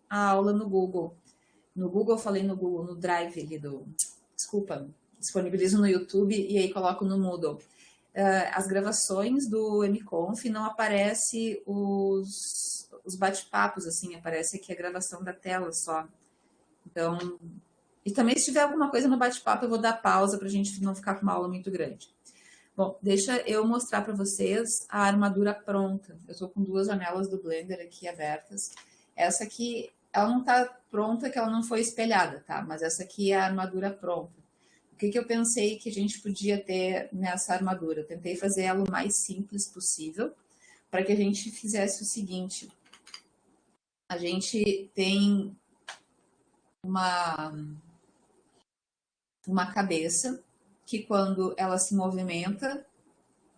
a aula no Google. No Google, eu falei no Google, no Drive ali desculpa, disponibilizo no YouTube e aí coloco no Moodle. As gravações do MConf não aparece os bate-papos, assim, aparece aqui a gravação da tela só. Então, e também se tiver alguma coisa no bate-papo, eu vou dar pausa para a gente não ficar com uma aula muito grande. Bom, deixa eu mostrar para vocês a armadura pronta. Eu estou com duas janelas do Blender aqui abertas. Essa aqui, ela não está pronta, que ela não foi espelhada, tá? Mas essa aqui é a armadura pronta. O que eu pensei que a gente podia ter nessa armadura? Eu tentei fazer ela o mais simples possível, para que a gente fizesse o seguinte. A gente tem uma cabeça que quando ela se movimenta,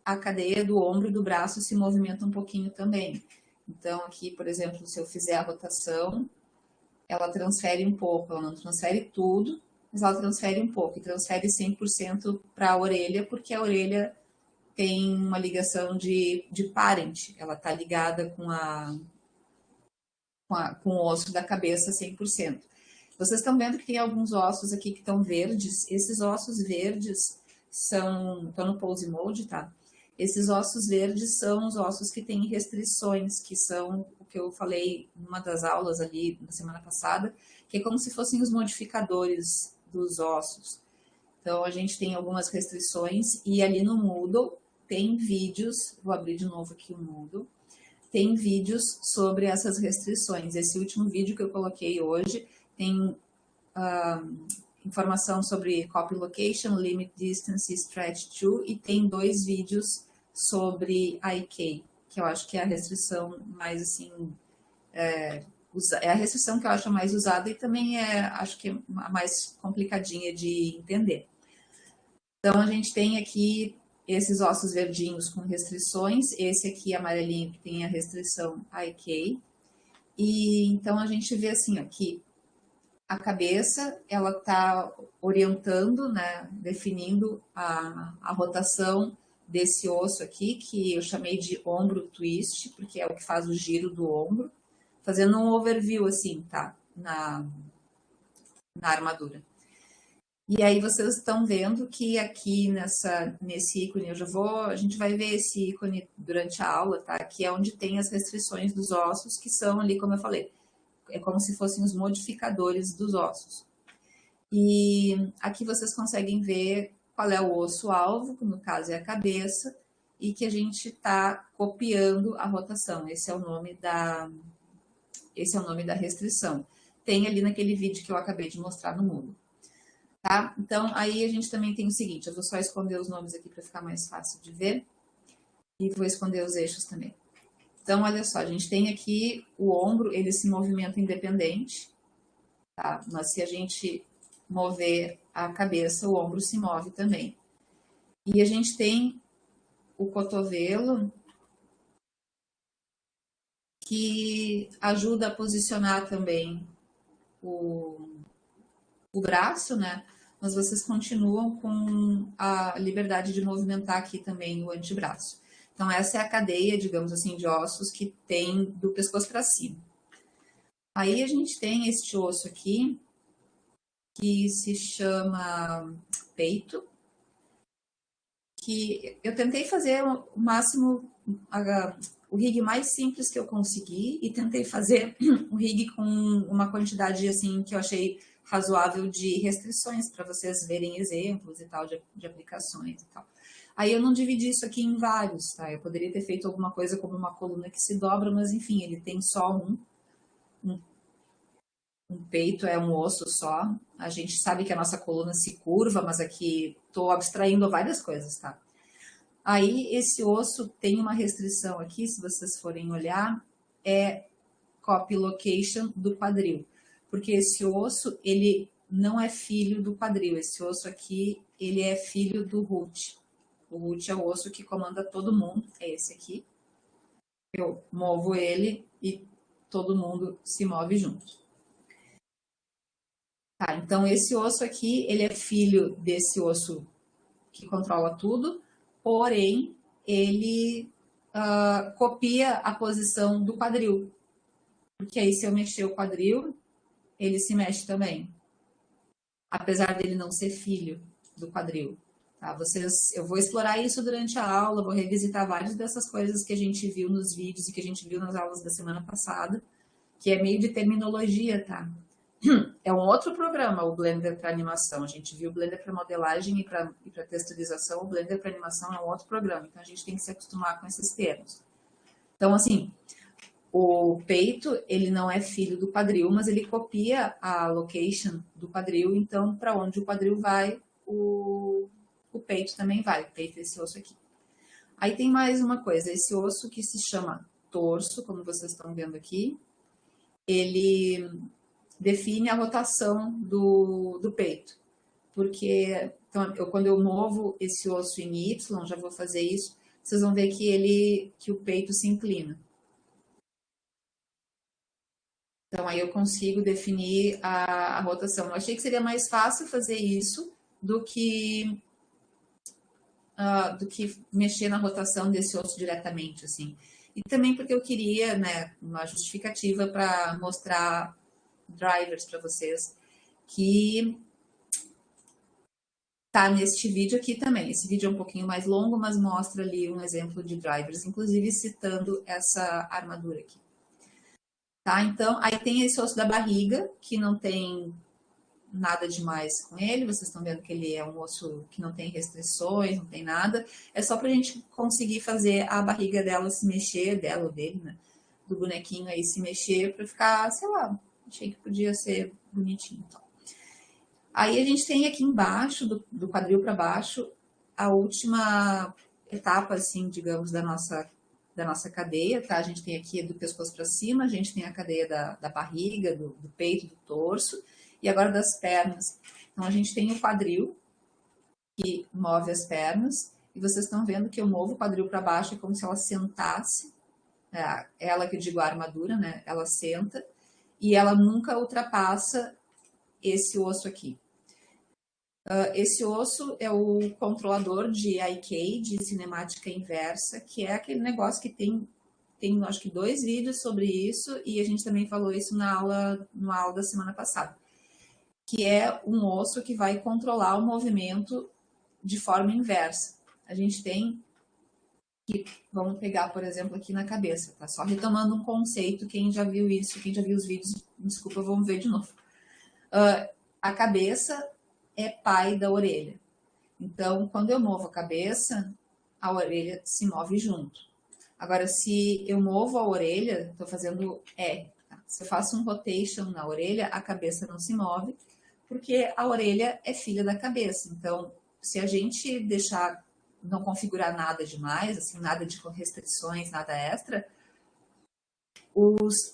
a cadeia do ombro e do braço se movimenta um pouquinho também. Então, aqui, por exemplo, se eu fizer a rotação, ela transfere um pouco, ela não transfere tudo, mas ela transfere um pouco, e transfere 100% para a orelha, porque a orelha tem uma ligação de parent, ela está ligada com o osso da cabeça 100%. Vocês estão vendo que tem alguns ossos aqui que estão verdes, esses ossos verdes estão no pose mode, tá? Esses ossos verdes são os ossos que têm restrições, que são o que eu falei numa das aulas ali na semana passada, que é como se fossem os modificadores dos ossos. Então, a gente tem algumas restrições e ali no Moodle tem vídeos, vou abrir de novo aqui o Moodle, tem vídeos sobre essas restrições. Esse último vídeo que eu coloquei hoje tem informação sobre copy location, limit distance, stretch to, e tem 2 vídeos sobre IK, que eu acho que é a restrição mais assim, é a restrição que eu acho mais usada e também acho que a mais complicadinha de entender. Então, a gente tem aqui esses ossos verdinhos com restrições, esse aqui amarelinho que tem a restrição IK, e então a gente vê assim, aqui a cabeça, ela está orientando, né, definindo a rotação desse osso aqui, que eu chamei de ombro twist, porque é o que faz o giro do ombro, fazendo um overview assim, tá, na armadura. E aí vocês estão vendo que aqui nesse ícone, a gente vai ver esse ícone durante a aula, tá? Que é onde tem as restrições dos ossos, que são ali, como eu falei, é como se fossem os modificadores dos ossos. E aqui vocês conseguem ver qual é o osso-alvo, que no caso é a cabeça, e que a gente está copiando a rotação. Esse é o nome da restrição. Tem ali naquele vídeo que eu acabei de mostrar no Moodle. Tá? Então, aí a gente também tem o seguinte, eu vou só esconder os nomes aqui para ficar mais fácil de ver, e vou esconder os eixos também. Então, olha só, a gente tem aqui o ombro, ele se movimenta independente, tá? Mas se a gente mover a cabeça, o ombro se move também. E a gente tem o cotovelo, que ajuda a posicionar também o braço, né? Mas vocês continuam com a liberdade de movimentar aqui também o antebraço. Então, essa é a cadeia, digamos assim, de ossos que tem do pescoço para cima. Aí a gente tem este osso aqui, que se chama peito, que eu tentei fazer o máximo, o rig mais simples que eu consegui, e tentei fazer o rig com uma quantidade, assim, que eu achei razoável de restrições, para vocês verem exemplos e tal, de aplicações e tal. Aí eu não dividi isso aqui em vários, tá? Eu poderia ter feito alguma coisa como uma coluna que se dobra, mas enfim, ele tem só um peito, é um osso só. A gente sabe que a nossa coluna se curva, mas aqui estou abstraindo várias coisas, tá? Aí esse osso tem uma restrição aqui, se vocês forem olhar, é copy location do quadril. Porque esse osso, ele não é filho do quadril. Esse osso aqui, ele é filho do root. O root é o osso que comanda todo mundo, é esse aqui. Eu movo ele e todo mundo se move junto. Tá, então esse osso aqui, ele é filho desse osso que controla tudo, porém, ele copia a posição do quadril. porque aí se eu mexer o quadril, ele se mexe também. Apesar dele não ser filho do quadril. Tá? Eu vou explorar isso durante a aula, vou revisitar várias dessas coisas que a gente viu nos vídeos e que a gente viu nas aulas da semana passada, que é meio de terminologia, tá? É um outro programa, o Blender para animação. A gente viu o Blender para modelagem e para texturização. O Blender para animação é um outro programa. Então, a gente tem que se acostumar com esses termos. Então, assim, o peito, ele não é filho do quadril, mas ele copia a location do quadril. Então, para onde o quadril vai, o peito também vai. O peito é esse osso aqui. Aí tem mais uma coisa. Esse osso que se chama torso, como vocês estão vendo aqui, ele define a rotação do peito. Porque então, quando eu movo esse osso em Y, já vou fazer isso, vocês vão ver que o peito se inclina. Então, aí eu consigo definir a rotação. Eu achei que seria mais fácil fazer isso do que mexer na rotação desse osso diretamente, assim. E também porque eu queria, né, uma justificativa para mostrar drivers para vocês, que tá neste vídeo aqui também. Esse vídeo é um pouquinho mais longo, mas mostra ali um exemplo de drivers, inclusive citando essa armadura aqui. Tá? Então, aí tem esse osso da barriga, que não tem nada demais com ele, vocês estão vendo que ele é um osso que não tem restrições, não tem nada, é só pra gente conseguir fazer a barriga dela se mexer, dela ou dele, né, do bonequinho aí se mexer pra ficar, sei lá, achei que podia ser bonitinho. Então. Aí a gente tem aqui embaixo, do quadril para baixo, a última etapa, assim, digamos, da nossa cadeia, tá? A gente tem aqui do pescoço para cima, a gente tem a cadeia da barriga, do peito, do torso, e agora das pernas. Então, a gente tem o quadril, que move as pernas, e vocês estão vendo que eu movo o quadril para baixo, é como se ela sentasse, ela que eu digo a armadura, né? Ela senta, e ela nunca ultrapassa esse osso aqui. Esse osso é o controlador de IK, de cinemática inversa, que é aquele negócio que tem acho que 2 vídeos sobre isso, e a gente também falou isso na aula da semana passada, que é um osso que vai controlar o movimento de forma inversa. A gente tem que, vamos pegar, por exemplo, aqui na cabeça, tá? Só retomando um conceito, quem já viu isso, quem já viu os vídeos, desculpa, vamos ver de novo. A cabeça é pai da orelha. Então, quando eu movo a cabeça, a orelha se move junto. Agora, se eu movo a orelha, estou fazendo R. Tá? Se eu faço um rotation na orelha, a cabeça não se move, porque a orelha é filha da cabeça. Então, se a gente deixar, não configurar nada demais, assim, nada de restrições, nada extra, os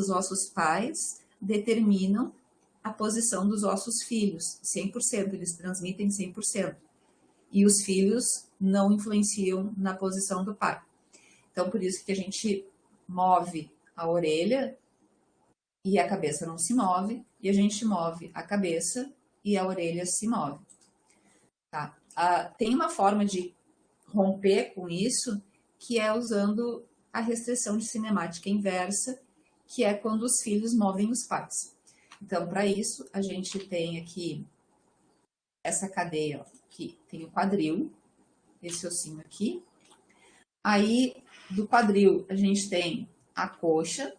ossos pais determinam a posição dos ossos filhos, 100%, eles transmitem 100%. E os filhos não influenciam na posição do pai. Então, por isso que a gente move a orelha e a cabeça não se move, e a gente move a cabeça e a orelha se move. Tá? Tem uma forma de romper com isso, que é usando a restrição de cinemática inversa, que é quando os filhos movem os pais. Então, para isso, a gente tem aqui essa cadeia, ó, que tem o quadril, esse ossinho aqui. Aí, do quadril, a gente tem a coxa,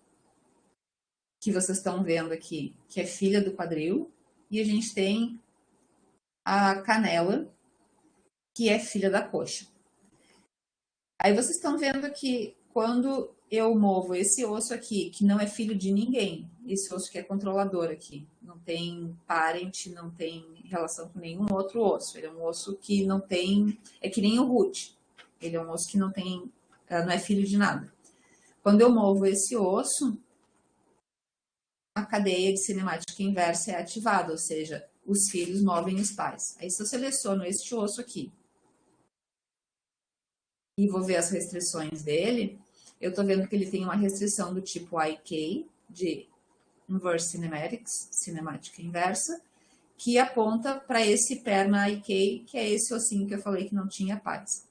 que vocês estão vendo aqui, que é filha do quadril. E a gente tem a canela, que é filha da coxa. Aí vocês estão vendo que quando eu movo esse osso aqui, que não é filho de ninguém, esse osso que é controlador aqui, não tem parente, não tem relação com nenhum outro osso, ele é um osso que não tem, é que nem o root, ele é um osso que não tem, não é filho de nada. Quando eu movo esse osso, a cadeia de cinemática inversa é ativada, ou seja, os filhos movem os pais. Aí se eu seleciono este osso aqui e vou ver as restrições dele, eu estou vendo que ele tem uma restrição do tipo IK, de Inverse Cinematics, cinemática inversa, que aponta para esse perna IK, que é esse ossinho que eu falei que não tinha pais.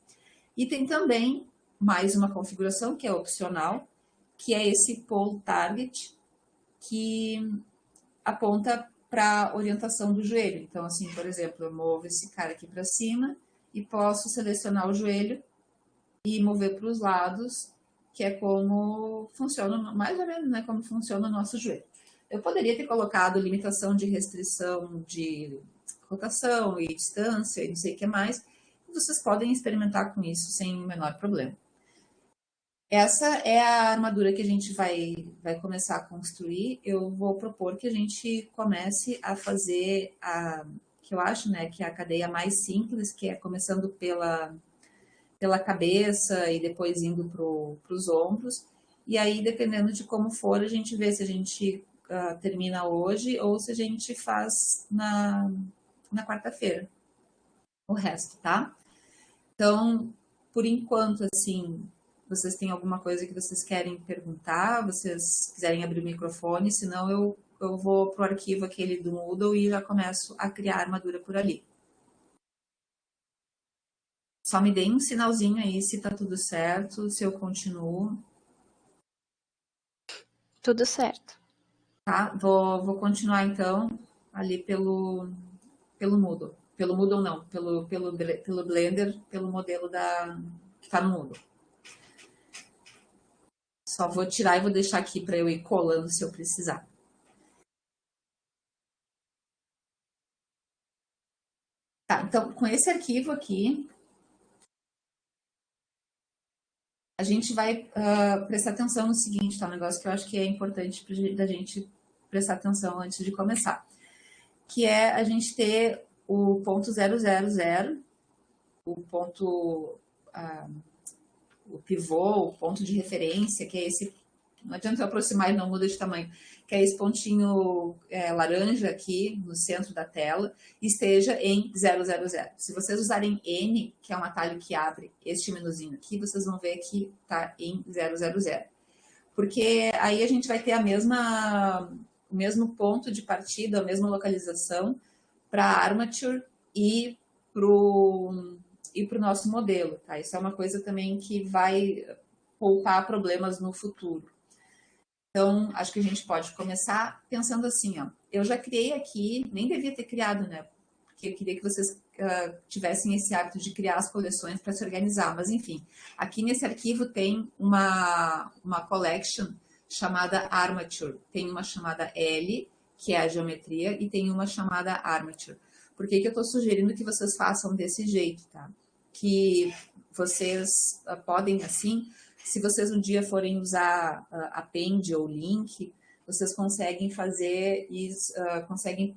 E tem também mais uma configuração que é opcional, que é esse pole target, que aponta para a orientação do joelho. Então, assim, por exemplo, eu movo esse cara aqui para cima e posso selecionar o joelho e mover para os lados, que é como funciona, mais ou menos, né, como funciona o nosso joelho. Eu poderia ter colocado limitação de restrição de rotação e distância e não sei o que mais. Vocês podem experimentar com isso sem o menor problema. Essa é a armadura que a gente vai começar a construir. Eu vou propor que a gente comece a fazer que eu acho, né, que é a cadeia mais simples, que é começando pela cabeça e depois indo para os ombros. E aí, dependendo de como for, a gente vê se a gente termina hoje ou se a gente faz na quarta-feira o resto, tá? Então, por enquanto, assim, vocês têm alguma coisa que vocês querem perguntar, vocês quiserem abrir o microfone, senão eu vou pro arquivo aquele do Moodle e já começo a criar a armadura por ali. Só me deem um sinalzinho aí se tá tudo certo, se eu continuo. Tudo certo. Tá? Vou continuar então ali pelo Moodle. Pelo Moodle não, pelo Blender, pelo modelo que tá no Moodle. Só vou tirar e vou deixar aqui para eu ir colando se eu precisar. Tá, então, com esse arquivo aqui, a gente vai prestar atenção no seguinte, tá? Um negócio que eu acho que é importante da gente prestar atenção antes de começar. Que é a gente ter o ponto 000, o ponto, o pivô, o ponto de referência, que é esse, não adianta eu aproximar e não muda de tamanho, que é esse pontinho laranja aqui no centro da tela, esteja em 000. Se vocês usarem N, que é um atalho que abre este menuzinho aqui, vocês vão ver que está em 000. Porque aí a gente vai ter o mesmo ponto de partida, a mesma localização para a armature e para o nosso modelo, tá? Isso é uma coisa também que vai poupar problemas no futuro. Então, acho que a gente pode começar pensando assim, ó. Eu já criei aqui, nem devia ter criado, né? Porque eu queria que vocês tivessem esse hábito de criar as coleções para se organizar. Mas, enfim, aqui nesse arquivo tem uma collection chamada Armature. Tem uma chamada L, que é a geometria, e tem uma chamada Armature. Por que eu estou sugerindo que vocês façam desse jeito, tá? Que vocês podem, assim, se vocês um dia forem usar append ou link, vocês conseguem fazer e conseguem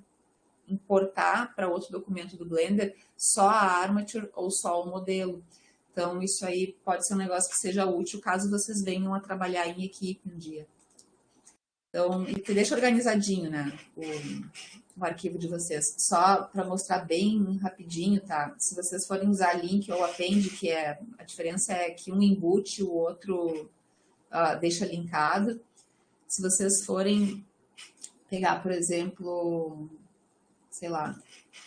importar para outro documento do Blender só a armature ou só o modelo. Então, isso aí pode ser um negócio que seja útil caso vocês venham a trabalhar em equipe um dia. Então, e deixa organizadinho, né, o arquivo de vocês. Só para mostrar bem rapidinho, tá? Se vocês forem usar link ou append, que a diferença é que um embute, o outro deixa linkado. Se vocês forem pegar, por exemplo, sei lá,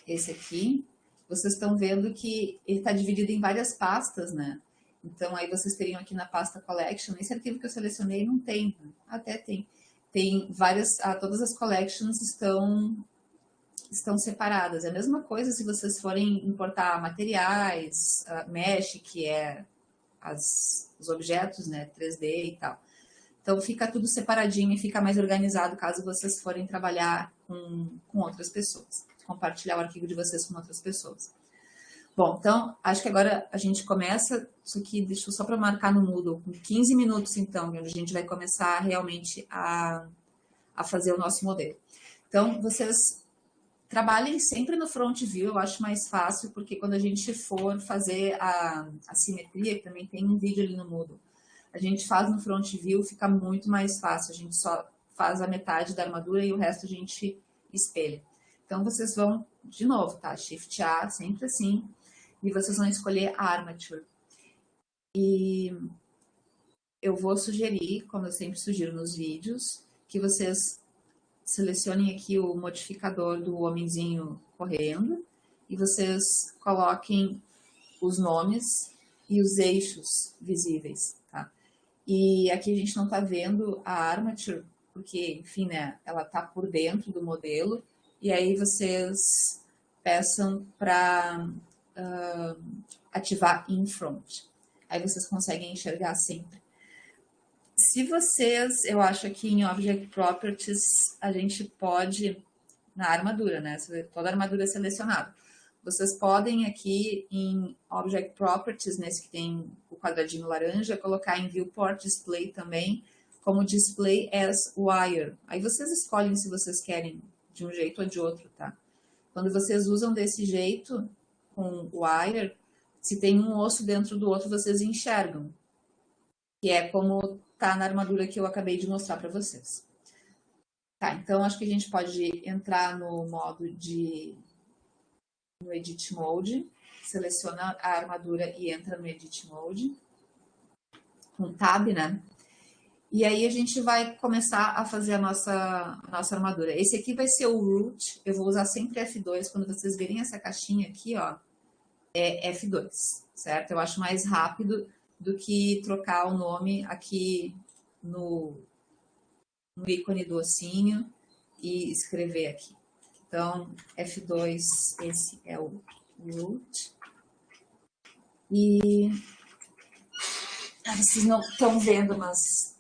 esse aqui, vocês estão vendo que ele está dividido em várias pastas, né? Então, aí vocês teriam aqui na pasta Collection, esse arquivo que eu selecionei não tem, né? Até tem. Tem várias, todas as collections estão separadas. É a mesma coisa se vocês forem importar materiais, mesh, que é os objetos, né, 3D e tal. Então, fica tudo separadinho e fica mais organizado caso vocês forem trabalhar com outras pessoas, compartilhar o arquivo de vocês com outras pessoas. Bom, então, acho que agora a gente começa, isso aqui deixou só para marcar no Moodle, com 15 minutos, então, onde a gente vai começar realmente a fazer o nosso modelo. Então, vocês trabalhem sempre no front view, eu acho mais fácil, porque quando a gente for fazer a simetria, que também tem um vídeo ali no Moodle, a gente faz no front view, fica muito mais fácil, a gente só faz a metade da armadura e o resto a gente espelha. Então, vocês vão, de novo, tá? Shift A, sempre assim, e vocês vão escolher Armature. E eu vou sugerir, como eu sempre sugiro nos vídeos, que vocês selecionem aqui o modificador do homenzinho correndo e vocês coloquem os nomes e os eixos visíveis, tá? E aqui a gente não está vendo a armature, porque, enfim, né, ela está por dentro do modelo, e aí vocês peçam para ativar in front. Aí vocês conseguem enxergar sempre. Se vocês, eu acho que em Object Properties a gente pode, na armadura, né? Toda a armadura é selecionada. Vocês podem aqui em Object Properties, nesse que tem o quadradinho laranja, colocar em Viewport Display também, como Display as Wire. Aí vocês escolhem se vocês querem de um jeito ou de outro, tá? Quando vocês usam desse jeito, com Wire, se tem um osso dentro do outro, vocês enxergam. Que é como tá na armadura que eu acabei de mostrar para vocês. Tá, então acho que a gente pode entrar no modo no Edit Mode, seleciona a armadura e entra no Edit Mode, com Tab, né? E aí a gente vai começar a fazer a nossa armadura. Esse aqui vai ser o root, eu vou usar sempre F2, quando vocês verem essa caixinha aqui, ó, é F2, certo? Eu acho mais rápido do que trocar o nome aqui no ícone do ossinho e escrever aqui. Então, F2, esse é o root. E vocês não estão vendo, mas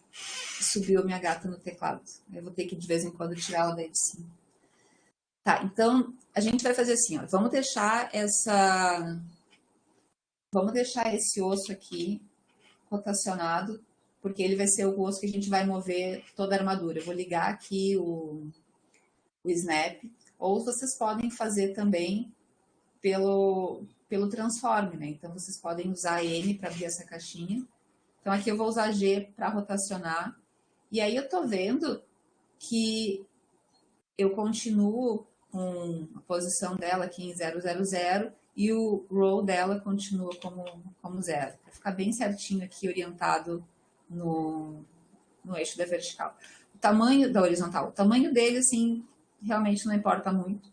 subiu minha gata no teclado. Eu vou ter que de vez em quando tirar ela daí de cima. Tá, então a gente vai fazer assim, ó. Vamos deixar esse osso aqui rotacionado, porque ele vai ser o osso que a gente vai mover toda a armadura. Eu vou ligar aqui o snap, ou vocês podem fazer também pelo transform, né? Então vocês podem usar N para abrir essa caixinha. Então aqui eu vou usar G para rotacionar. E aí eu tô vendo que eu continuo com a posição dela aqui em 000 e o row dela continua como 0. Para ficar bem certinho aqui, orientado no eixo da vertical. O tamanho da horizontal, o tamanho dele, assim, realmente não importa muito.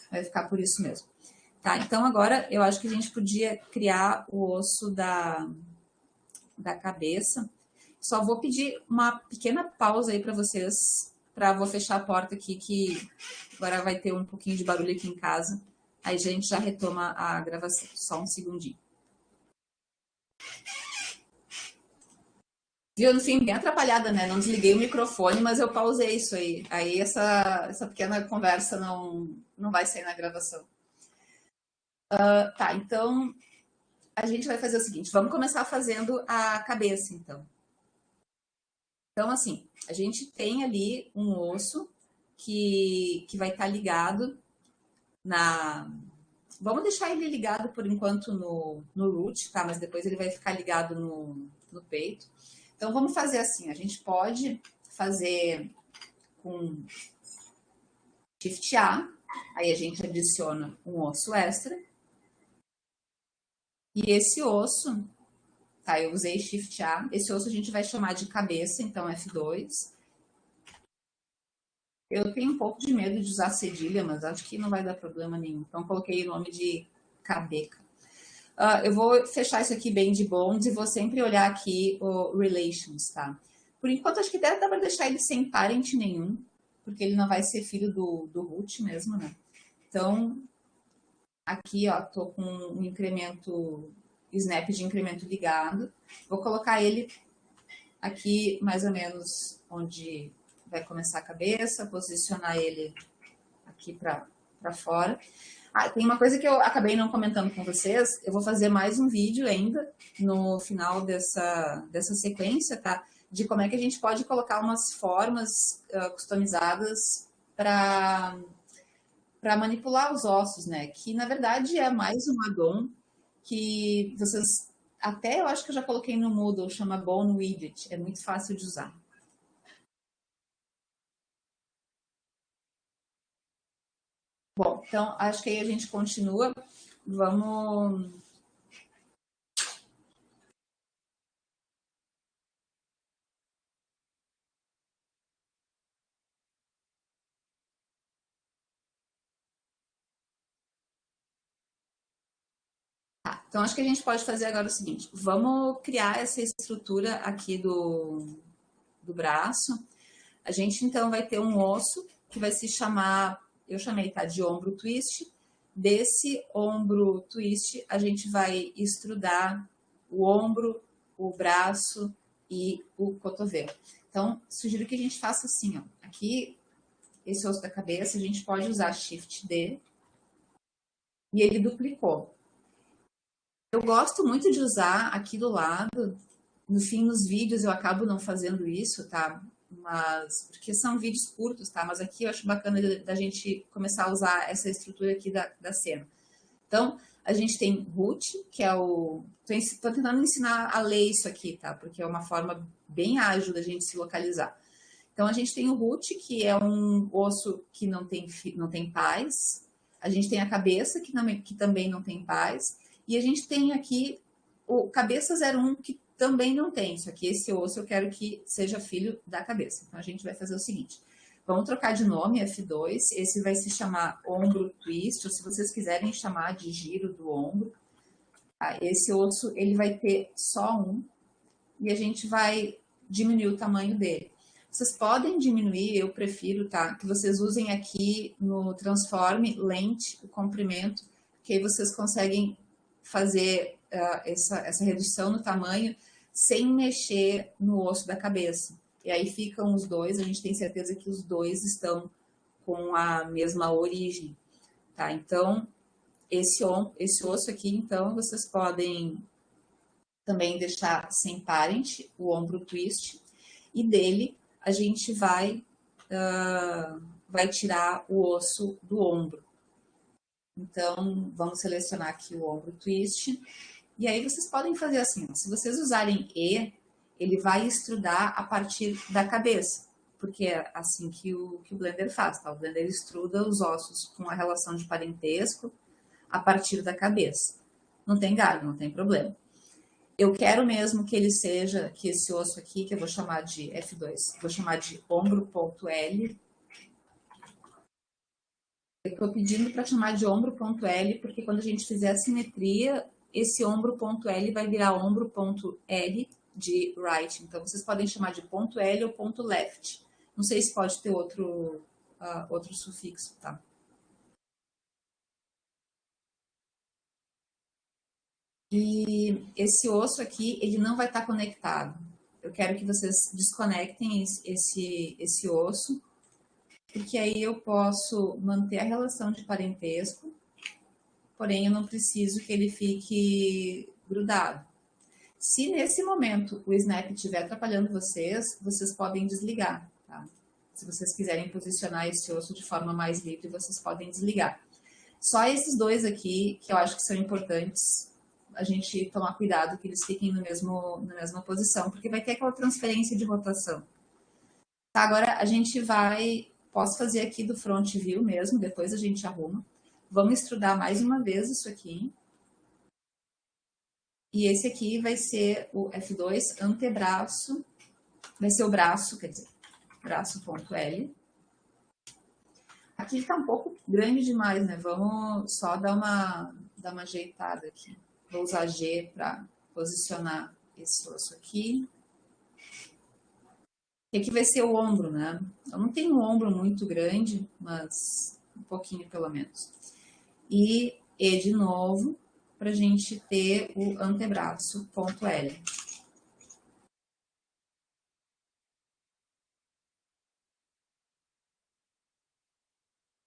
Vai ficar por isso mesmo. Tá, então agora eu acho que a gente podia criar o osso da cabeça. Só vou pedir uma pequena pausa aí para vocês, vou fechar a porta aqui, que agora vai ter um pouquinho de barulho aqui em casa. Aí a gente já retoma a gravação. Só um segundinho. Viu, no fim, bem atrapalhada, né? Não desliguei o microfone, mas eu pausei isso aí. Aí essa pequena conversa não vai sair na gravação. Tá, então a gente vai fazer o seguinte, vamos começar fazendo a cabeça, então. Então, assim, a gente tem ali um osso que vai estar ligado na... Vamos deixar ele ligado por enquanto no root, tá? Mas depois ele vai ficar ligado no peito. Então, vamos fazer assim, a gente pode fazer com Shift A, aí a gente adiciona um osso extra. E esse osso, tá? Eu usei Shift A, esse osso a gente vai chamar de cabeça, então F2. Eu tenho um pouco de medo de usar cedilha, mas acho que não vai dar problema nenhum. Então, coloquei o nome de cabeca. Eu vou fechar isso aqui bem de bonds e vou sempre olhar aqui o relations, tá? Por enquanto, acho que dá para deixar ele sem parent nenhum, porque ele não vai ser filho do root mesmo, né? Então, aqui, ó, tô com um incremento, snap de incremento ligado. Vou colocar ele aqui mais ou menos onde vai começar a cabeça, posicionar ele aqui para fora. Tem uma coisa que eu acabei não comentando com vocês, eu vou fazer mais um vídeo ainda no final dessa sequência, tá? De como é que a gente pode colocar umas formas customizadas para manipular os ossos, né? Que na verdade é mais um addon que vocês até eu acho que eu já coloquei no Moodle, chama Bone Widget, é muito fácil de usar. Bom, então acho que aí a gente continua. Vamos. Então, acho que a gente pode fazer agora o seguinte, vamos criar essa estrutura aqui do braço. A gente, então, vai ter um osso que vai se chamar, eu chamei, tá, de ombro twist. Desse ombro twist, a gente vai estrudar o ombro, o braço e o cotovelo. Então, sugiro que a gente faça assim, ó. Aqui, esse osso da cabeça, a gente pode usar Shift D e ele duplicou. Eu gosto muito de usar aqui do lado, no fim, nos vídeos eu acabo não fazendo isso, tá? Mas, porque são vídeos curtos, tá? Mas aqui eu acho bacana da gente começar a usar essa estrutura aqui da cena. Então, a gente tem root, que é o... Tô tentando ensinar a ler isso aqui, tá? Porque é uma forma bem ágil da gente se localizar. Então, a gente tem o root, que é um osso que não tem pais. A gente tem a cabeça, que também não tem pais. E a gente tem aqui o cabeça 01, que também não tem. Só que esse osso eu quero que seja filho da cabeça. Então, a gente vai fazer o seguinte. Vamos trocar de nome, F2. Esse vai se chamar ombro twist, ou se vocês quiserem chamar de giro do ombro. Tá? Esse osso, ele vai ter só um. E a gente vai diminuir o tamanho dele. Vocês podem diminuir, eu prefiro, tá? Que vocês usem aqui no Transform lente, o comprimento, que aí vocês conseguem fazer essa redução no tamanho sem mexer no osso da cabeça. E aí ficam os dois, a gente tem certeza que os dois estão com a mesma origem, tá? Então, esse osso aqui, então, vocês podem também deixar sem parent, o ombro twist, e dele a gente vai tirar o osso do ombro. Então, vamos selecionar aqui o ombro twist. E aí vocês podem fazer assim, ó, se vocês usarem E, ele vai estrudar a partir da cabeça, porque é assim que o Blender faz, tá? O Blender estruda os ossos com a relação de parentesco a partir da cabeça. Não tem galho, não tem problema. Eu quero mesmo que ele seja, que esse osso aqui, que eu vou chamar de F2, vou chamar de ombro.L. Eu estou pedindo para chamar de ombro.L, porque quando a gente fizer a simetria, esse ombro.L vai virar ombro.L de right. Então, vocês podem chamar de ponto L ou ponto left. Não sei se pode ter outro sufixo, tá? E esse osso aqui, ele não vai estar conectado. Eu quero que vocês desconectem esse osso, porque aí eu posso manter a relação de parentesco, porém eu não preciso que ele fique grudado. Se nesse momento o snap estiver atrapalhando vocês, vocês podem desligar, tá? Se vocês quiserem posicionar esse osso de forma mais livre, vocês podem desligar. Só esses dois aqui, que eu acho que são importantes, a gente tomar cuidado que eles fiquem na mesma posição, porque vai ter aquela transferência de rotação. Tá, agora a gente posso fazer aqui do front view mesmo, depois a gente arruma. Vamos estudar mais uma vez isso aqui. E esse aqui vai ser o F2 antebraço, vai ser o braço, quer dizer, braço.L. Aqui está um pouco grande demais, né? Vamos só dar uma ajeitada aqui. Vou usar G para posicionar esse osso aqui. E aqui vai ser o ombro, né? Eu não tenho um ombro muito grande, mas um pouquinho pelo menos. E de novo, para a gente ter o antebraço, ponto L.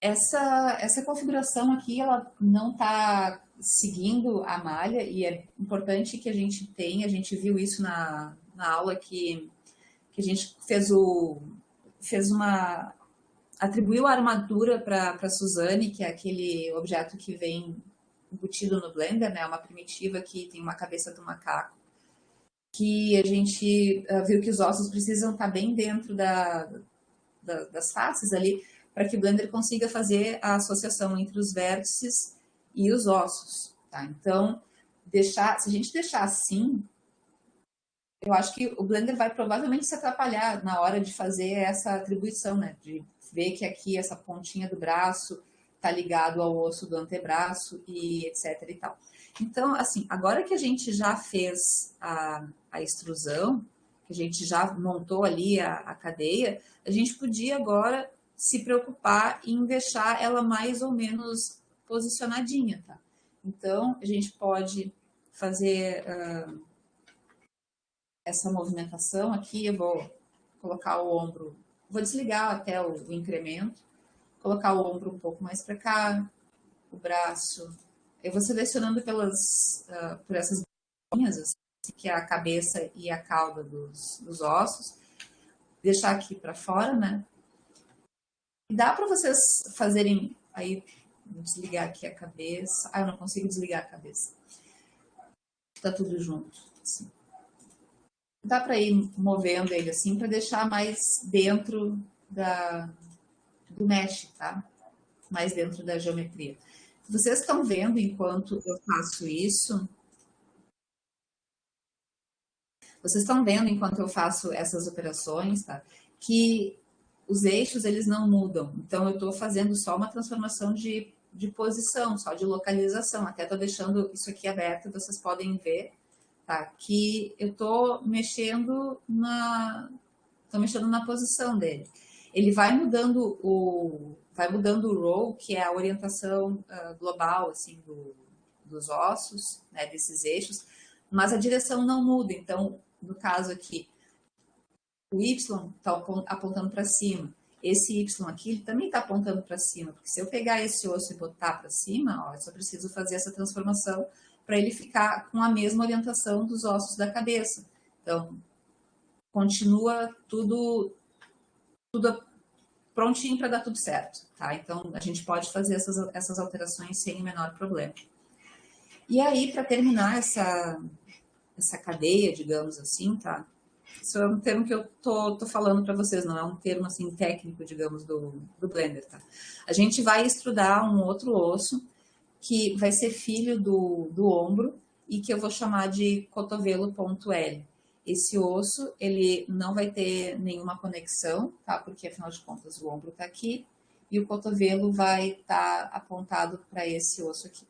Essa configuração aqui, ela não está seguindo a malha e é importante que a gente tenha, a gente viu isso na aula que a gente atribuiu a armadura para a Suzane, que é aquele objeto que vem embutido no Blender, né? Uma primitiva que tem uma cabeça do macaco, que a gente viu que os ossos precisam estar bem dentro das faces ali, para que o Blender consiga fazer a associação entre os vértices e os ossos, tá? Então, se a gente deixar assim, eu acho que o Blender vai provavelmente se atrapalhar na hora de fazer essa atribuição, né? De ver que aqui essa pontinha do braço tá ligado ao osso do antebraço e etc e tal. Então, assim, agora que a gente já fez a extrusão, que a gente já montou ali a cadeia, a gente podia agora se preocupar em deixar ela mais ou menos posicionadinha, tá? Então, a gente pode fazer essa movimentação aqui, eu vou colocar o ombro, vou desligar até o incremento, colocar o ombro um pouco mais para cá, o braço. Eu vou selecionando por essas linhas, assim, que é a cabeça e a cauda dos ossos, deixar aqui para fora, né? E dá para vocês fazerem, aí, vou desligar aqui a cabeça. Ah, eu não consigo desligar a cabeça. Tá tudo junto, assim. Dá para ir movendo ele assim para deixar mais dentro do mesh, tá? Mais dentro da geometria. Vocês estão vendo enquanto eu faço isso? Vocês estão vendo enquanto eu faço essas operações, tá? Que os eixos eles não mudam. Então eu estou fazendo só uma transformação de posição, só de localização. Até estou deixando isso aqui aberto, vocês podem ver, tá? Que eu estou mexendo na posição dele. Ele vai mudando o roll, que é a orientação global assim dos ossos, né, desses eixos, mas a direção não muda. Então, no caso aqui, o Y está apontando para cima. Esse Y aqui também está apontando para cima, porque se eu pegar esse osso e botar para cima, ó, eu só preciso fazer essa transformação para ele ficar com a mesma orientação dos ossos da cabeça. Então, continua tudo prontinho para dar tudo certo, tá? Então, a gente pode fazer essas alterações sem o menor problema. E aí, para terminar essa cadeia, digamos assim, tá? Isso é um termo que eu tô falando para vocês, não é um termo assim técnico, digamos, do Blender, tá? A gente vai extrudar um outro osso que vai ser filho do ombro e que eu vou chamar de cotovelo.L. Esse osso, ele não vai ter nenhuma conexão, tá? Porque, afinal de contas, o ombro tá aqui e o cotovelo vai estar apontado para esse osso aqui.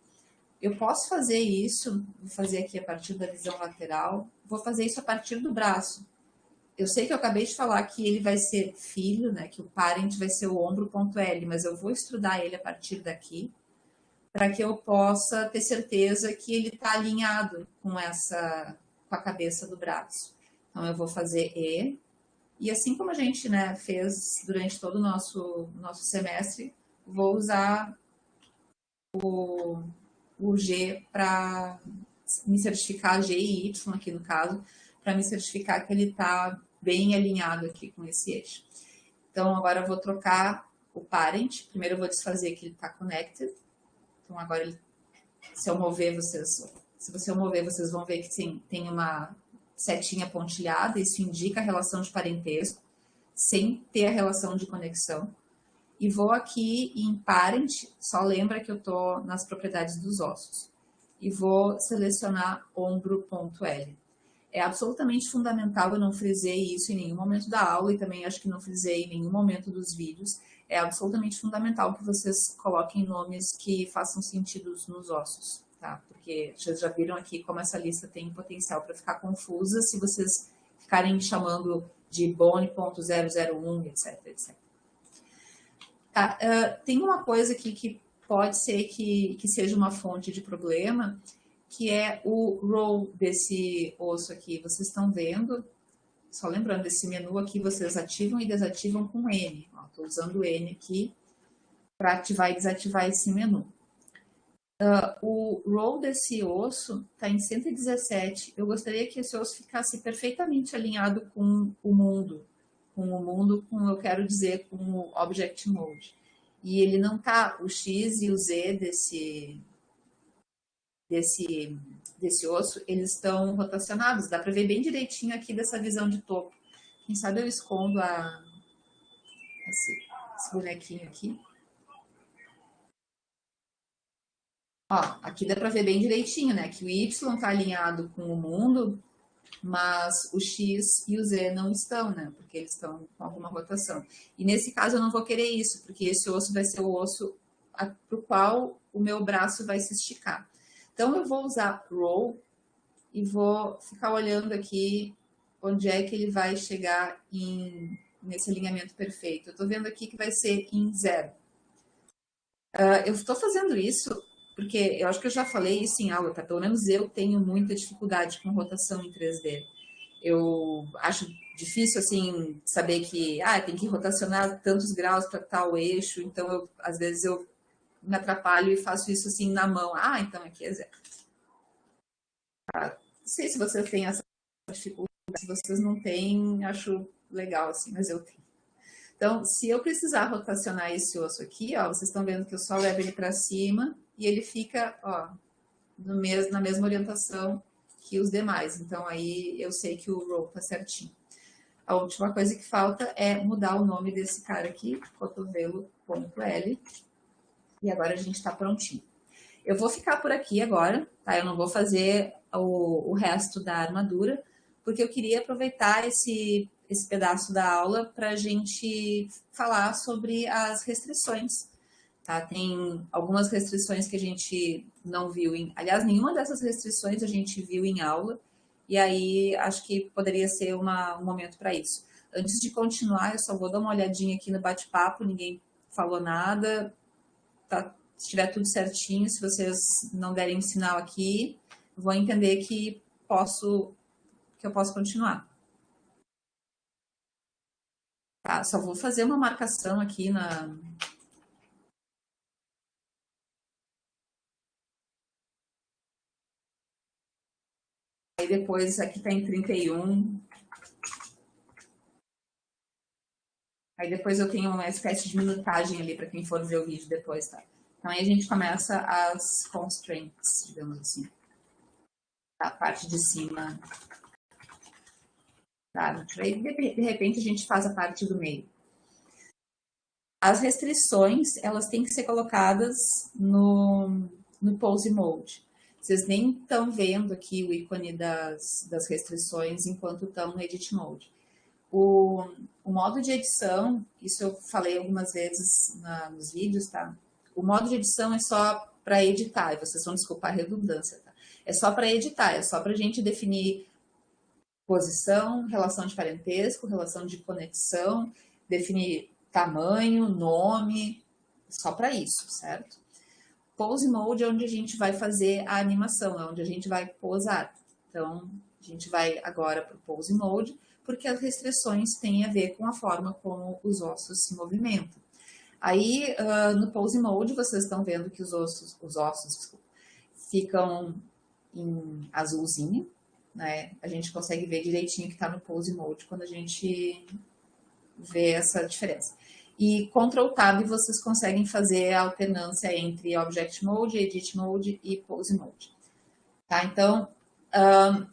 Eu posso fazer isso, vou fazer aqui a partir da visão lateral, vou fazer isso a partir do braço. Eu sei que eu acabei de falar que ele vai ser filho, né? Que o parent vai ser o ombro.L, mas eu vou extrudar ele a partir daqui, para que eu possa ter certeza que ele está alinhado com a cabeça do braço. Então, eu vou fazer e assim como a gente, né, fez durante todo o nosso semestre, vou usar o G para me certificar, G e Y aqui no caso, para me certificar que ele está bem alinhado aqui com esse eixo. Então, agora eu vou trocar o parent. Primeiro eu vou desfazer que ele está connected. Então, agora, se você mover, vocês vão ver que tem uma setinha pontilhada. Isso indica a relação de parentesco, sem ter a relação de conexão. E vou aqui em Parent, só lembra que eu estou nas propriedades dos ossos. E vou selecionar ombro.L. É absolutamente fundamental, eu não frisei isso em nenhum momento da aula e também acho que não frisei em nenhum momento dos vídeos. É absolutamente fundamental que vocês coloquem nomes que façam sentido nos ossos, tá? Porque vocês já viram aqui como essa lista tem potencial para ficar confusa se vocês ficarem chamando de bone.001, etc, etc. Tá, tem uma coisa aqui que pode ser que seja uma fonte de problema, que é o roll desse osso aqui. Vocês estão vendo, só lembrando, esse menu aqui vocês ativam e desativam com N. Estou usando o N aqui para ativar e desativar esse menu. O roll desse osso está em 117. Eu gostaria que esse osso ficasse perfeitamente alinhado com o mundo, eu quero dizer, com o Object Mode. E ele não está, o X e o Z desse osso, eles estão rotacionados. Dá para ver bem direitinho aqui dessa visão de topo. Quem sabe eu escondo esse bonequinho aqui. Ó, aqui dá para ver bem direitinho, né? Que o Y está alinhado com o mundo, mas o X e o Z não estão, né? Porque eles estão com alguma rotação. E nesse caso eu não vou querer isso, porque esse osso vai ser o osso para o qual o meu braço vai se esticar. Então, eu vou usar roll e vou ficar olhando aqui onde é que ele vai chegar nesse alinhamento perfeito. Eu estou vendo aqui que vai ser em 0. Eu estou fazendo isso porque eu acho que eu já falei isso em aula, tá? Pelo menos eu tenho muita dificuldade com rotação em 3D. Eu acho difícil, assim, saber que tem que rotacionar tantos graus para tal eixo, então às vezes eu me atrapalho e faço isso assim na mão. Então aqui é 0. Não sei se vocês têm essa dificuldade, se vocês não têm, acho legal, assim, mas eu tenho. Então, se eu precisar rotacionar esse osso aqui, ó, vocês estão vendo que eu só levo ele para cima e ele fica, ó, na mesma orientação que os demais. Então, aí eu sei que o roll tá certinho. A última coisa que falta é mudar o nome desse cara aqui, cotovelo.l. E agora a gente está prontinho. Eu vou ficar por aqui agora, tá? Eu não vou fazer o resto da armadura, porque eu queria aproveitar esse pedaço da aula para a gente falar sobre as restrições. Tá? Tem algumas restrições que a gente não viu aliás, nenhuma dessas restrições a gente viu em aula, e aí acho que poderia ser um momento para isso. Antes de continuar, eu só vou dar uma olhadinha aqui no bate-papo, ninguém falou nada, tá? Se estiver tudo certinho, se vocês não derem sinal aqui, vou entender que eu posso continuar. Tá, só vou fazer uma marcação aqui Aí depois aqui tá em 31. Aí depois eu tenho uma espécie de minutagem ali para quem for ver o vídeo depois, tá? Então aí a gente começa as constraints, digamos assim. A parte de cima. Tá? Aí de repente a gente faz a parte do meio. As restrições, elas têm que ser colocadas no Pose Mode. Vocês nem estão vendo aqui o ícone das restrições enquanto estão no Edit Mode. O modo de edição, isso eu falei algumas vezes nos vídeos, tá? O modo de edição é só para editar, e vocês vão desculpar a redundância, tá? É só para editar, é só para a gente definir posição, relação de parentesco, relação de conexão, definir tamanho, nome, só para isso, certo? Pose Mode é onde a gente vai fazer a animação, é onde a gente vai posar. Então, a gente vai agora para o Pose Mode, porque as restrições têm a ver com a forma como os ossos se movimentam. Aí, no Pose Mode, vocês estão vendo que os ossos desculpa, ficam em azulzinho, né? A gente consegue ver direitinho que está no Pose Mode quando a gente vê essa diferença. E Ctrl Tab vocês conseguem fazer a alternância entre Object Mode, Edit Mode e Pose Mode. Tá? Então,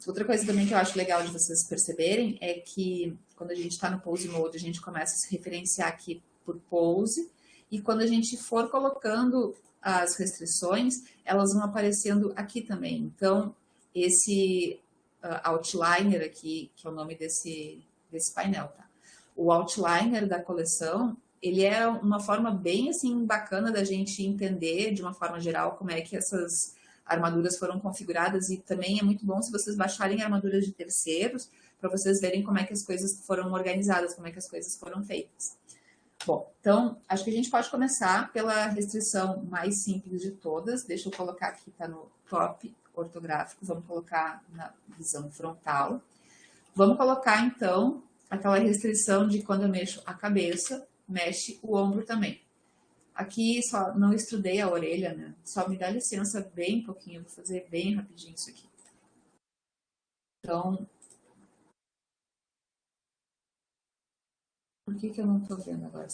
outra coisa também que eu acho legal de vocês perceberem é que quando a gente está no Pose Mode, a gente começa a se referenciar aqui por pose, e quando a gente for colocando as restrições, elas vão aparecendo aqui também. Então, esse outliner aqui, que é o nome desse painel, tá? O outliner da coleção, ele é uma forma bem assim bacana da gente entender de uma forma geral como é que essas armaduras foram configuradas, e também é muito bom se vocês baixarem armaduras de terceiros para vocês verem como é que as coisas foram organizadas, como é que as coisas foram feitas. Bom, então acho que a gente pode começar pela restrição mais simples de todas. Deixa eu colocar aqui, tá no top ortográfico, vamos colocar na visão frontal. Vamos colocar então aquela restrição de quando eu mexo a cabeça, mexe o ombro também. Aqui só não estudei a orelha, né? Só me dá licença bem pouquinho, eu vou fazer bem rapidinho isso aqui. Então, por que eu não tô vendo agora?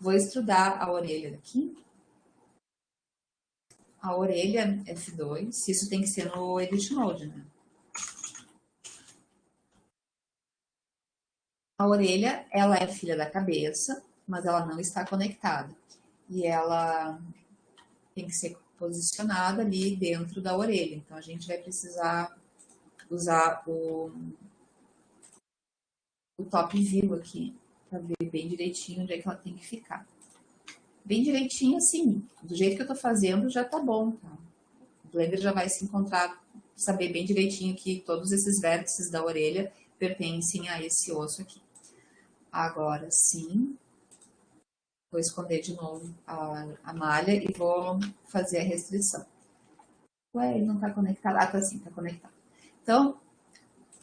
Vou estudar a orelha daqui. A orelha F2, isso tem que ser no Edit Mode, né? A orelha, ela é filha da cabeça, mas ela não está conectada. E ela tem que ser posicionada ali dentro da orelha. Então, a gente vai precisar usar o top view aqui, para ver bem direitinho onde é que ela tem que ficar. bem direitinho assim, do jeito que eu tô fazendo já tá bom, tá? O Blender já vai se encontrar, saber bem direitinho que todos esses vértices da orelha pertencem a esse osso aqui. Agora sim, vou esconder de novo a malha e vou fazer a restrição. Ué, ele não está conectado? Ah, tá sim, está conectado. Então,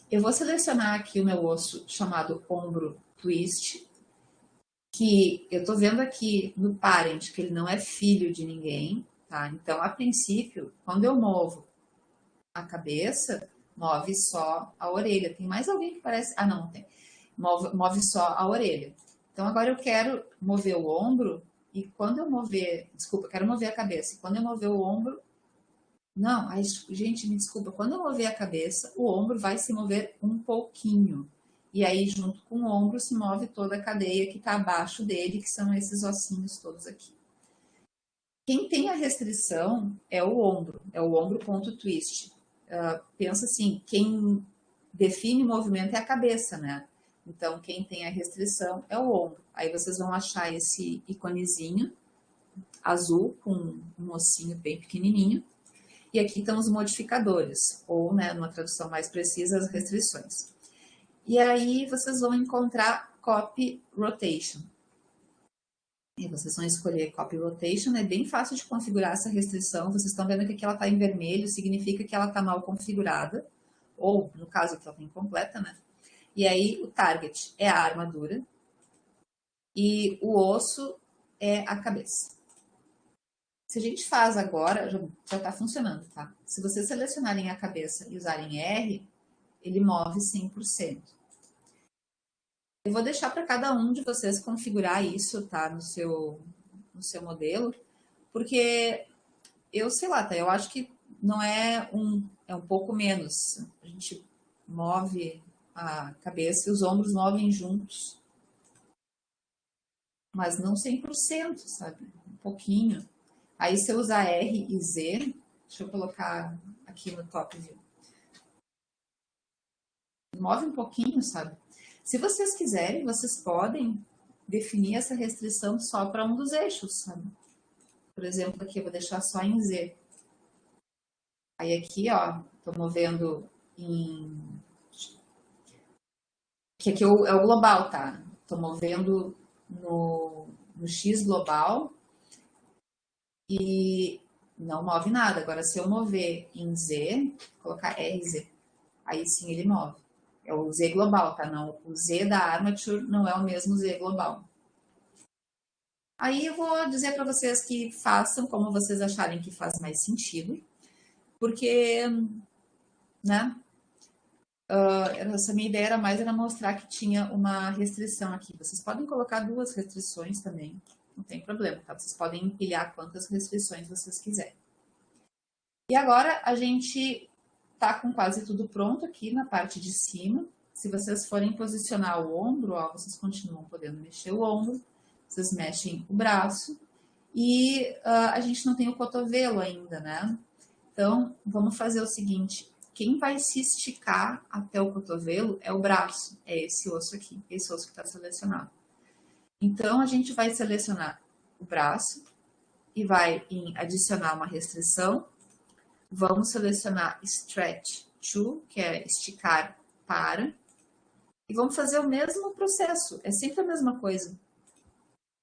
eu vou selecionar aqui o meu osso chamado ombro twist, que eu estou vendo aqui no parent que ele não é filho de ninguém, tá? Então, a princípio, quando eu movo a cabeça, move só a orelha. Tem mais alguém que parece... Ah, não tem. Move só a orelha. Então, agora eu quero mover o ombro e quando eu mover... Desculpa, eu quero mover a cabeça. E quando eu mover o ombro... Não, ai, gente, me desculpa. Quando eu mover a cabeça, o ombro vai se mover um pouquinho. E aí, junto com o ombro, se move toda a cadeia que está abaixo dele, que são esses ossinhos todos aqui. Quem tem a restrição é o ombro ponto twist. Pensa assim, quem define o movimento é a cabeça, né? Então, quem tem a restrição é o ombro. Aí vocês vão achar esse iconezinho azul com um ossinho bem pequenininho. E aqui estão os modificadores, ou, né, numa tradução mais precisa, as restrições. E aí vocês vão encontrar Copy Rotation. E vocês vão escolher Copy Rotation, é bem fácil de configurar essa restrição. Vocês estão vendo que aqui ela está em vermelho, significa que ela está mal configurada, ou, no caso, que ela está incompleta, né? E aí o target é a armadura e o osso é a cabeça. Se a gente faz agora, já está funcionando, tá? Se vocês selecionarem a cabeça e usarem R, ele move 100%. Eu vou deixar para cada um de vocês configurar isso, tá? No seu modelo, porque eu sei lá, tá? Eu acho que não é um pouco menos. A gente move a cabeça e os ombros movem juntos. Mas não 100%, sabe? Um pouquinho. Aí, se eu usar R e Z, deixa eu colocar aqui no top view. Move um pouquinho, sabe? Se vocês quiserem, vocês podem definir essa restrição só para um dos eixos, sabe? Por exemplo, aqui eu vou deixar só em Z. Aí aqui, ó, tô movendo em... Que aqui é o global, tá? Tô movendo no X global e não move nada. Agora, se eu mover em Z, colocar RZ, aí sim ele move. É o Z global, tá? Não, o Z da Armature não é o mesmo Z global. Aí eu vou dizer para vocês que façam como vocês acharem que faz mais sentido, porque, né, essa minha ideia era mais mostrar que tinha uma restrição aqui. Vocês podem colocar 2 restrições também, não tem problema, tá? Vocês podem empilhar quantas restrições vocês quiserem. E agora a gente tá com quase tudo pronto aqui na parte de cima. Se vocês forem posicionar o ombro, ó, vocês continuam podendo mexer o ombro, vocês mexem o braço e a gente não tem o cotovelo ainda, né? Então, vamos fazer o seguinte, quem vai se esticar até o cotovelo é o braço, é esse osso aqui, esse osso que está selecionado. Então, a gente vai selecionar o braço e vai em adicionar uma restrição. Vamos selecionar Stretch to, que é esticar para. E vamos fazer o mesmo processo, é sempre a mesma coisa.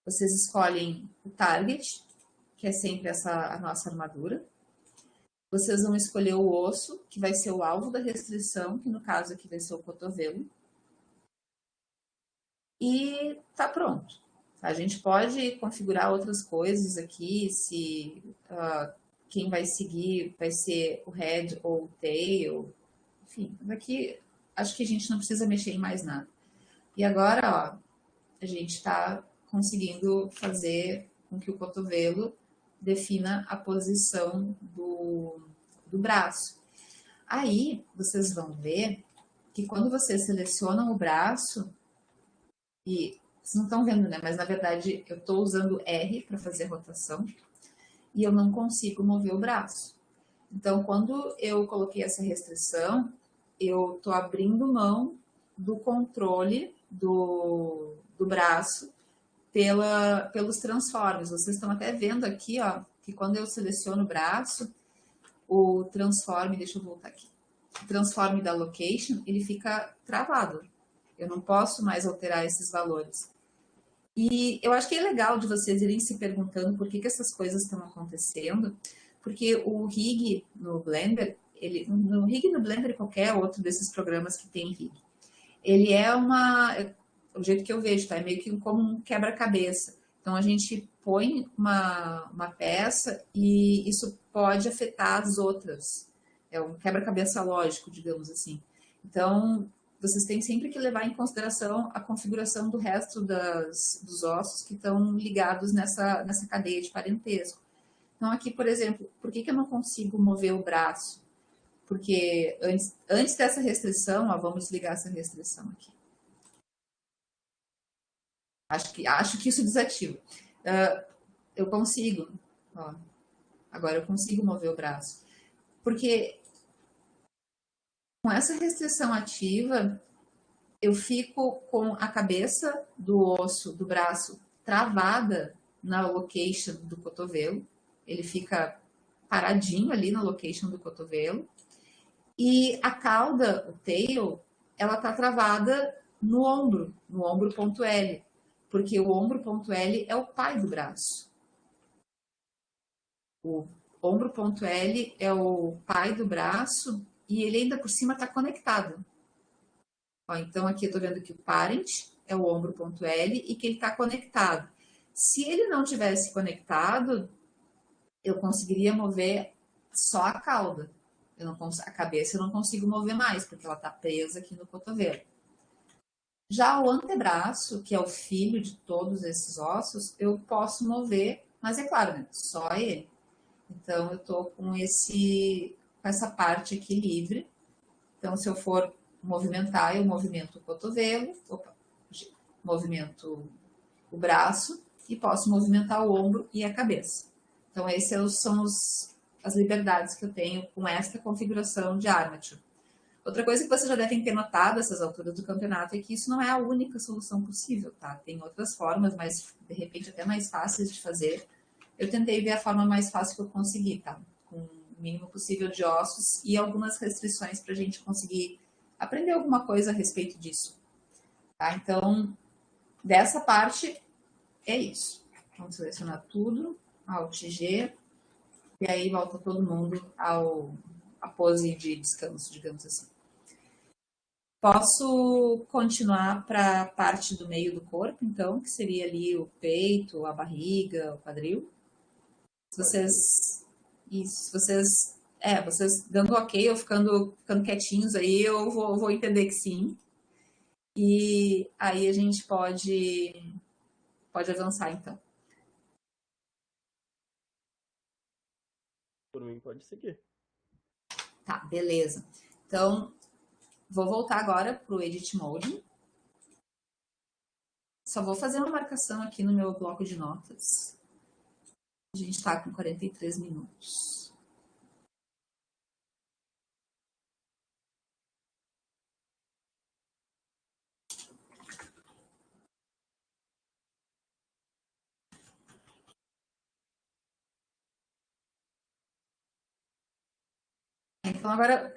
Vocês escolhem o target, que é sempre a nossa armadura. Vocês vão escolher o osso, que vai ser o alvo da restrição, que no caso aqui vai ser o cotovelo. E tá pronto. A gente pode configurar outras coisas aqui, se quem vai seguir vai ser o head ou o tail. Enfim, aqui acho que a gente não precisa mexer em mais nada. E agora, ó, a gente está conseguindo fazer com que o cotovelo defina a posição do braço. Aí, vocês vão ver que quando vocês selecionam o braço, e vocês não estão vendo, né? Mas, na verdade, eu estou usando R para fazer rotação e eu não consigo mover o braço. Então, quando eu coloquei essa restrição, eu estou abrindo mão do controle do braço pelos transformes. Vocês estão até vendo aqui, ó, que quando eu seleciono o braço, o transforme, deixa eu voltar aqui, o transforme da location, ele fica travado. Eu não posso mais alterar esses valores. E eu acho que é legal de vocês irem se perguntando por que essas coisas estão acontecendo, porque o rig no Blender, no rig no Blender e qualquer outro desses programas que tem rig, ele é o jeito que eu vejo, tá? É meio que como um quebra-cabeça. Então, a gente põe uma peça e isso pode afetar as outras. É um quebra-cabeça lógico, digamos assim. Então, vocês têm sempre que levar em consideração a configuração do resto dos ossos que estão ligados nessa cadeia de parentesco. Então, aqui, por exemplo, por que eu não consigo mover o braço? Porque antes dessa restrição, ó, vamos desligar essa restrição aqui. Acho que isso desativa. Eu consigo, ó, agora eu consigo mover o braço. Porque com essa restrição ativa, eu fico com a cabeça do osso do braço travada na location do cotovelo. Ele fica paradinho ali na location do cotovelo. E a cauda, o tail, ela tá travada no ombro ponto L. Porque o ombro ponto L é o pai do braço. O ombro ponto L é o pai do braço e ele ainda por cima está conectado. Ó, então, aqui eu estou vendo que o parent é o ombro ponto L e que ele está conectado. Se ele não tivesse conectado, eu conseguiria mover só a cauda. A cabeça eu não consigo mover mais, porque ela está presa aqui no cotovelo. Já o antebraço, que é o filho de todos esses ossos, eu posso mover, mas é claro, né, só ele. Então, eu estou com essa parte aqui livre. Então, se eu for movimentar, eu movimento o cotovelo, movimento o braço e posso movimentar o ombro e a cabeça. Então, essas são as liberdades que eu tenho com esta configuração de armature. Outra coisa que vocês já devem ter notado a essas alturas do campeonato é que isso não é a única solução possível, tá? Tem outras formas, mas de repente até mais fáceis de fazer. Eu tentei ver a forma mais fácil que eu consegui, tá? Com o mínimo possível de ossos e algumas restrições para a gente conseguir aprender alguma coisa a respeito disso. Tá? Então, dessa parte, é isso. Vamos selecionar tudo, Alt G, e aí volta todo mundo à pose de descanso, digamos assim. Posso continuar para a parte do meio do corpo, então, que seria ali o peito, a barriga, o quadril. Vocês dando ok ou ficando quietinhos aí, eu vou entender que sim. E aí a gente pode avançar, então. Por mim, pode seguir. Tá, beleza. Então, vou voltar agora para o Edit Mode. Só vou fazer uma marcação aqui no meu bloco de notas. A gente está com 43 minutos. Então, agora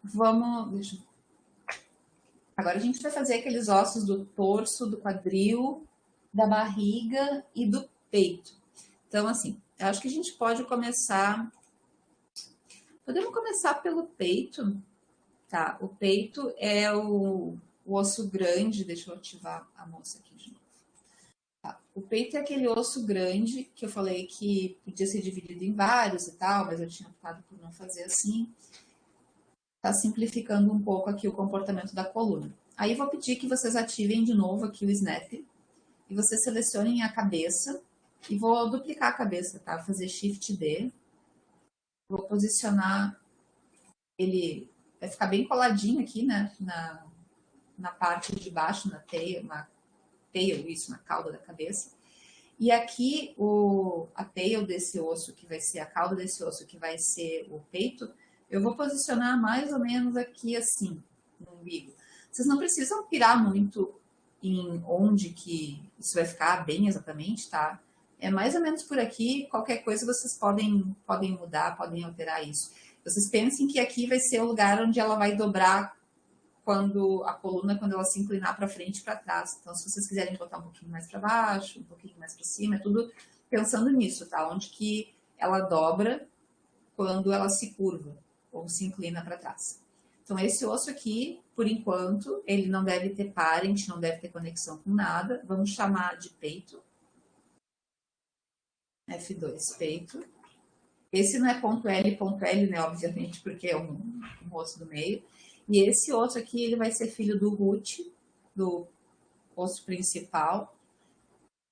vamos... Agora a gente vai fazer aqueles ossos do torso, do quadril, da barriga e do peito. Então, assim, eu acho que a gente pode começar... Podemos começar pelo peito, tá? O peito é o osso grande. Deixa eu ativar a moça aqui de novo. Tá. O peito é aquele osso grande que eu falei que podia ser dividido em vários e tal, mas eu tinha optado por não fazer assim. Tá simplificando um pouco aqui o comportamento da coluna. Aí vou pedir que vocês ativem de novo aqui o Snap e vocês selecionem a cabeça e vou duplicar a cabeça, tá? Vou fazer Shift D. Vou posicionar ele, vai ficar bem coladinho aqui, né? Na parte de baixo, na cauda da cabeça. E aqui a tail desse osso, que vai ser a cauda desse osso, que vai ser o peito, eu vou posicionar mais ou menos aqui assim, no umbigo. Vocês não precisam pirar muito em onde que isso vai ficar bem exatamente, tá? É mais ou menos por aqui, qualquer coisa vocês podem mudar, podem alterar isso. Vocês pensem que aqui vai ser o lugar onde ela vai dobrar quando a coluna, quando ela se inclinar para frente e para trás. Então, se vocês quiserem botar um pouquinho mais para baixo, um pouquinho mais para cima, é tudo pensando nisso, tá? Onde que ela dobra quando ela se curva ou se inclina para trás. Então, esse osso aqui, por enquanto, ele não deve ter parent, não deve ter conexão com nada. Vamos chamar de peito. F2, peito. Esse não é ponto L, né, obviamente, porque é um osso do meio. E esse osso aqui, ele vai ser filho do root, do osso principal,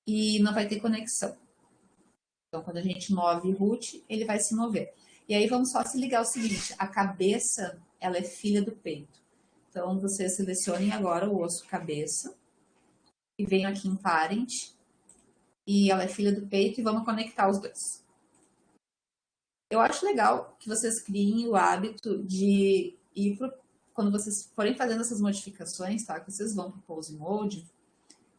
e não vai ter conexão. Então, quando a gente move root, ele vai se mover. E aí, vamos só se ligar o seguinte, a cabeça, ela é filha do peito. Então, vocês selecionem agora o osso cabeça, e venham aqui em parent, e ela é filha do peito, e vamos conectar os dois. Eu acho legal que vocês criem o hábito de ir quando vocês forem fazendo essas modificações, tá? Que vocês vão pro Pose Mode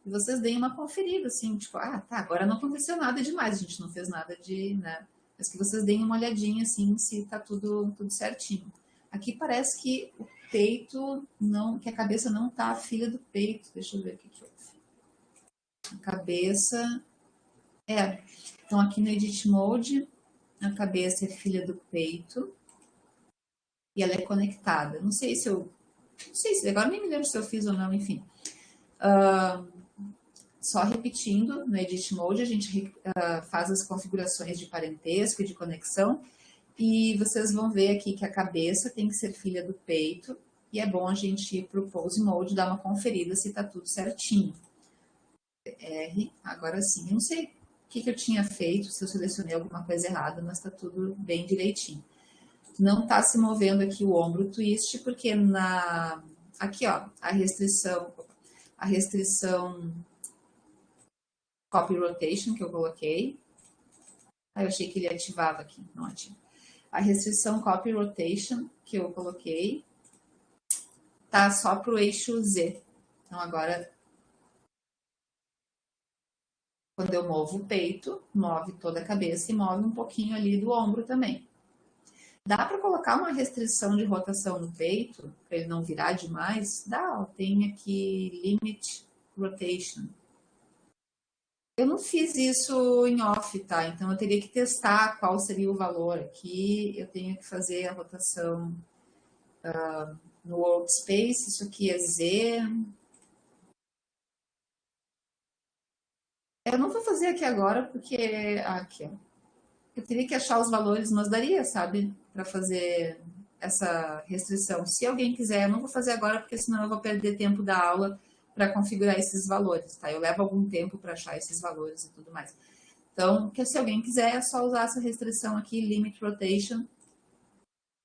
e vocês deem uma conferida, assim, tipo, ah, tá, agora não aconteceu nada demais, a gente não fez nada de, né? Mas que vocês deem uma olhadinha, assim, se tá tudo certinho. Aqui parece que o peito não, que a cabeça não tá a filha do peito. Deixa eu ver o que houve. A cabeça, então aqui no Edit Mode, a cabeça é filha do peito e ela é conectada. Não sei se agora nem me lembro se eu fiz ou não, enfim. Só repetindo, no Edit Mode a gente faz as configurações de parentesco e de conexão e vocês vão ver aqui que a cabeça tem que ser filha do peito e é bom a gente ir para o Pose Mode dar uma conferida se está tudo certinho. R, agora sim, eu não sei o que eu tinha feito, se eu selecionei alguma coisa errada, mas está tudo bem direitinho. Não está se movendo aqui o ombro twist, porque aqui, ó, a restrição copy rotation que eu coloquei. Eu achei que ele ativava aqui, não ativa. A restrição copy rotation que eu coloquei tá só para o eixo Z. Então agora, quando eu movo o peito, move toda a cabeça e move um pouquinho ali do ombro também. Dá para colocar uma restrição de rotação no peito, para ele não virar demais? Dá, ó, tem aqui Limit Rotation. Eu não fiz isso em off, tá? Então eu teria que testar qual seria o valor aqui. Eu tenho que fazer a rotação no Workspace, isso aqui é Z. Eu não vou fazer aqui agora, porque aqui, ó. Eu teria que achar os valores, mas daria, sabe, para fazer essa restrição. Se alguém quiser, eu não vou fazer agora, porque senão eu vou perder tempo da aula para configurar esses valores, tá? Eu levo algum tempo para achar esses valores e tudo mais. Então, se alguém quiser, é só usar essa restrição aqui, Limit Rotation,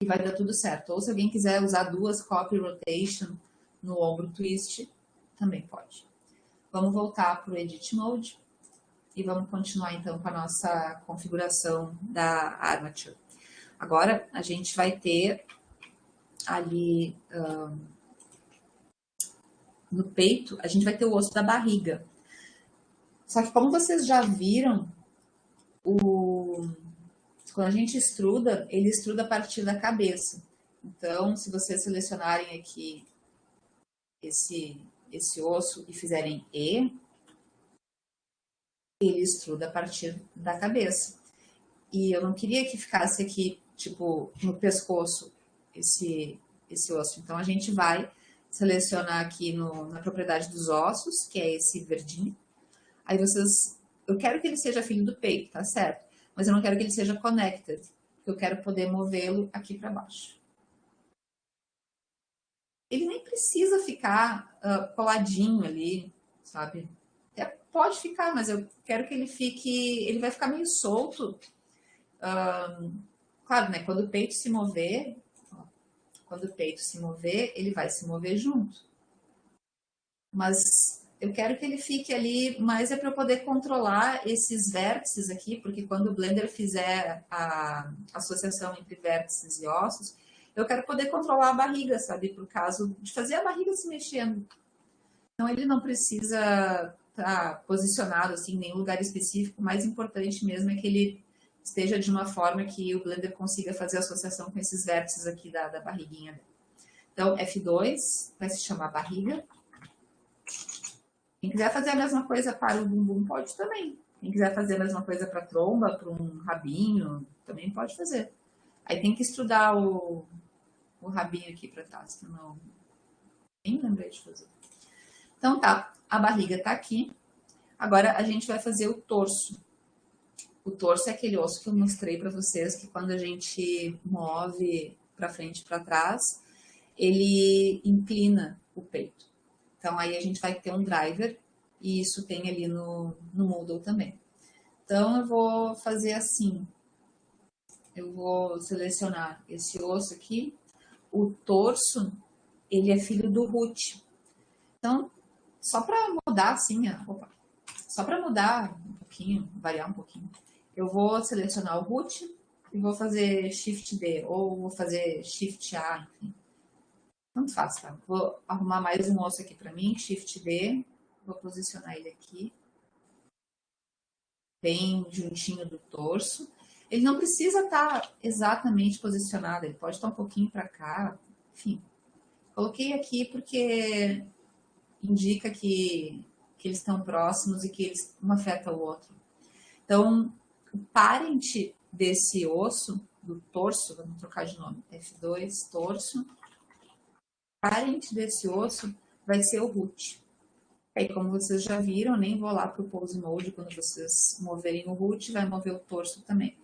e vai dar tudo certo. Ou se alguém quiser usar duas Copy Rotation no ombro twist, também pode. Vamos voltar para o Edit Mode. E vamos continuar então com a nossa configuração da armature. Agora a gente vai ter ali no peito, a gente vai ter o osso da barriga. Só que como vocês já viram, quando a gente extruda, ele extruda a partir da cabeça. Então, se vocês selecionarem aqui esse osso e fizerem E, ele extruda a partir da cabeça. E eu não queria que ficasse aqui, tipo, no pescoço, esse osso. Então, a gente vai selecionar aqui na propriedade dos ossos, que é esse verdinho. Aí eu quero que ele seja filho do peito, tá certo? Mas eu não quero que ele seja connected, porque eu quero poder movê-lo aqui para baixo. Ele nem precisa ficar coladinho ali, sabe? Até pode ficar, mas eu quero que ele fique, ele vai ficar meio solto. Claro, né? Quando o peito se mover, ele vai se mover junto. Mas eu quero que ele fique ali, mas é para eu poder controlar esses vértices aqui, porque quando o Blender fizer a associação entre vértices e ossos, eu quero poder controlar a barriga, sabe? Por caso de fazer a barriga se mexendo. Então, ele não precisa estar posicionado assim, em nenhum lugar específico. O mais importante mesmo é que ele esteja de uma forma que o Blender consiga fazer associação com esses vértices aqui da barriguinha dele. Então, F2 vai se chamar barriga. Quem quiser fazer a mesma coisa para o bumbum, pode também. Quem quiser fazer a mesma coisa para a tromba, para um rabinho, também pode fazer. Aí tem que estudar o rabinho aqui para trás, que eu não nem lembrei de fazer. Então tá, a barriga tá aqui. Agora a gente vai fazer o torso. O torso é aquele osso que eu mostrei para vocês, que quando a gente move para frente e para trás, ele inclina o peito. Então aí a gente vai ter um driver, e isso tem ali no Moodle também. Então eu vou fazer assim, eu vou selecionar esse osso aqui. O torso, ele é filho do root. Então, só para mudar assim, só para mudar um pouquinho, variar um pouquinho, eu vou selecionar o root e vou fazer Shift D, ou vou fazer Shift A, enfim. Tanto faz, tá? Vou arrumar mais um osso aqui para mim, Shift D, vou posicionar ele aqui, bem juntinho do torso. Ele não precisa estar exatamente posicionado, ele pode estar um pouquinho para cá, enfim. Coloquei aqui porque indica que eles estão próximos e que eles, um afeta o outro. Então, o parente desse osso, do torso, vamos trocar de nome, F2, torso, o parente desse osso vai ser o root. Aí, como vocês já viram, nem vou lá para o Pose Mode, quando vocês moverem o root, vai mover o torso também.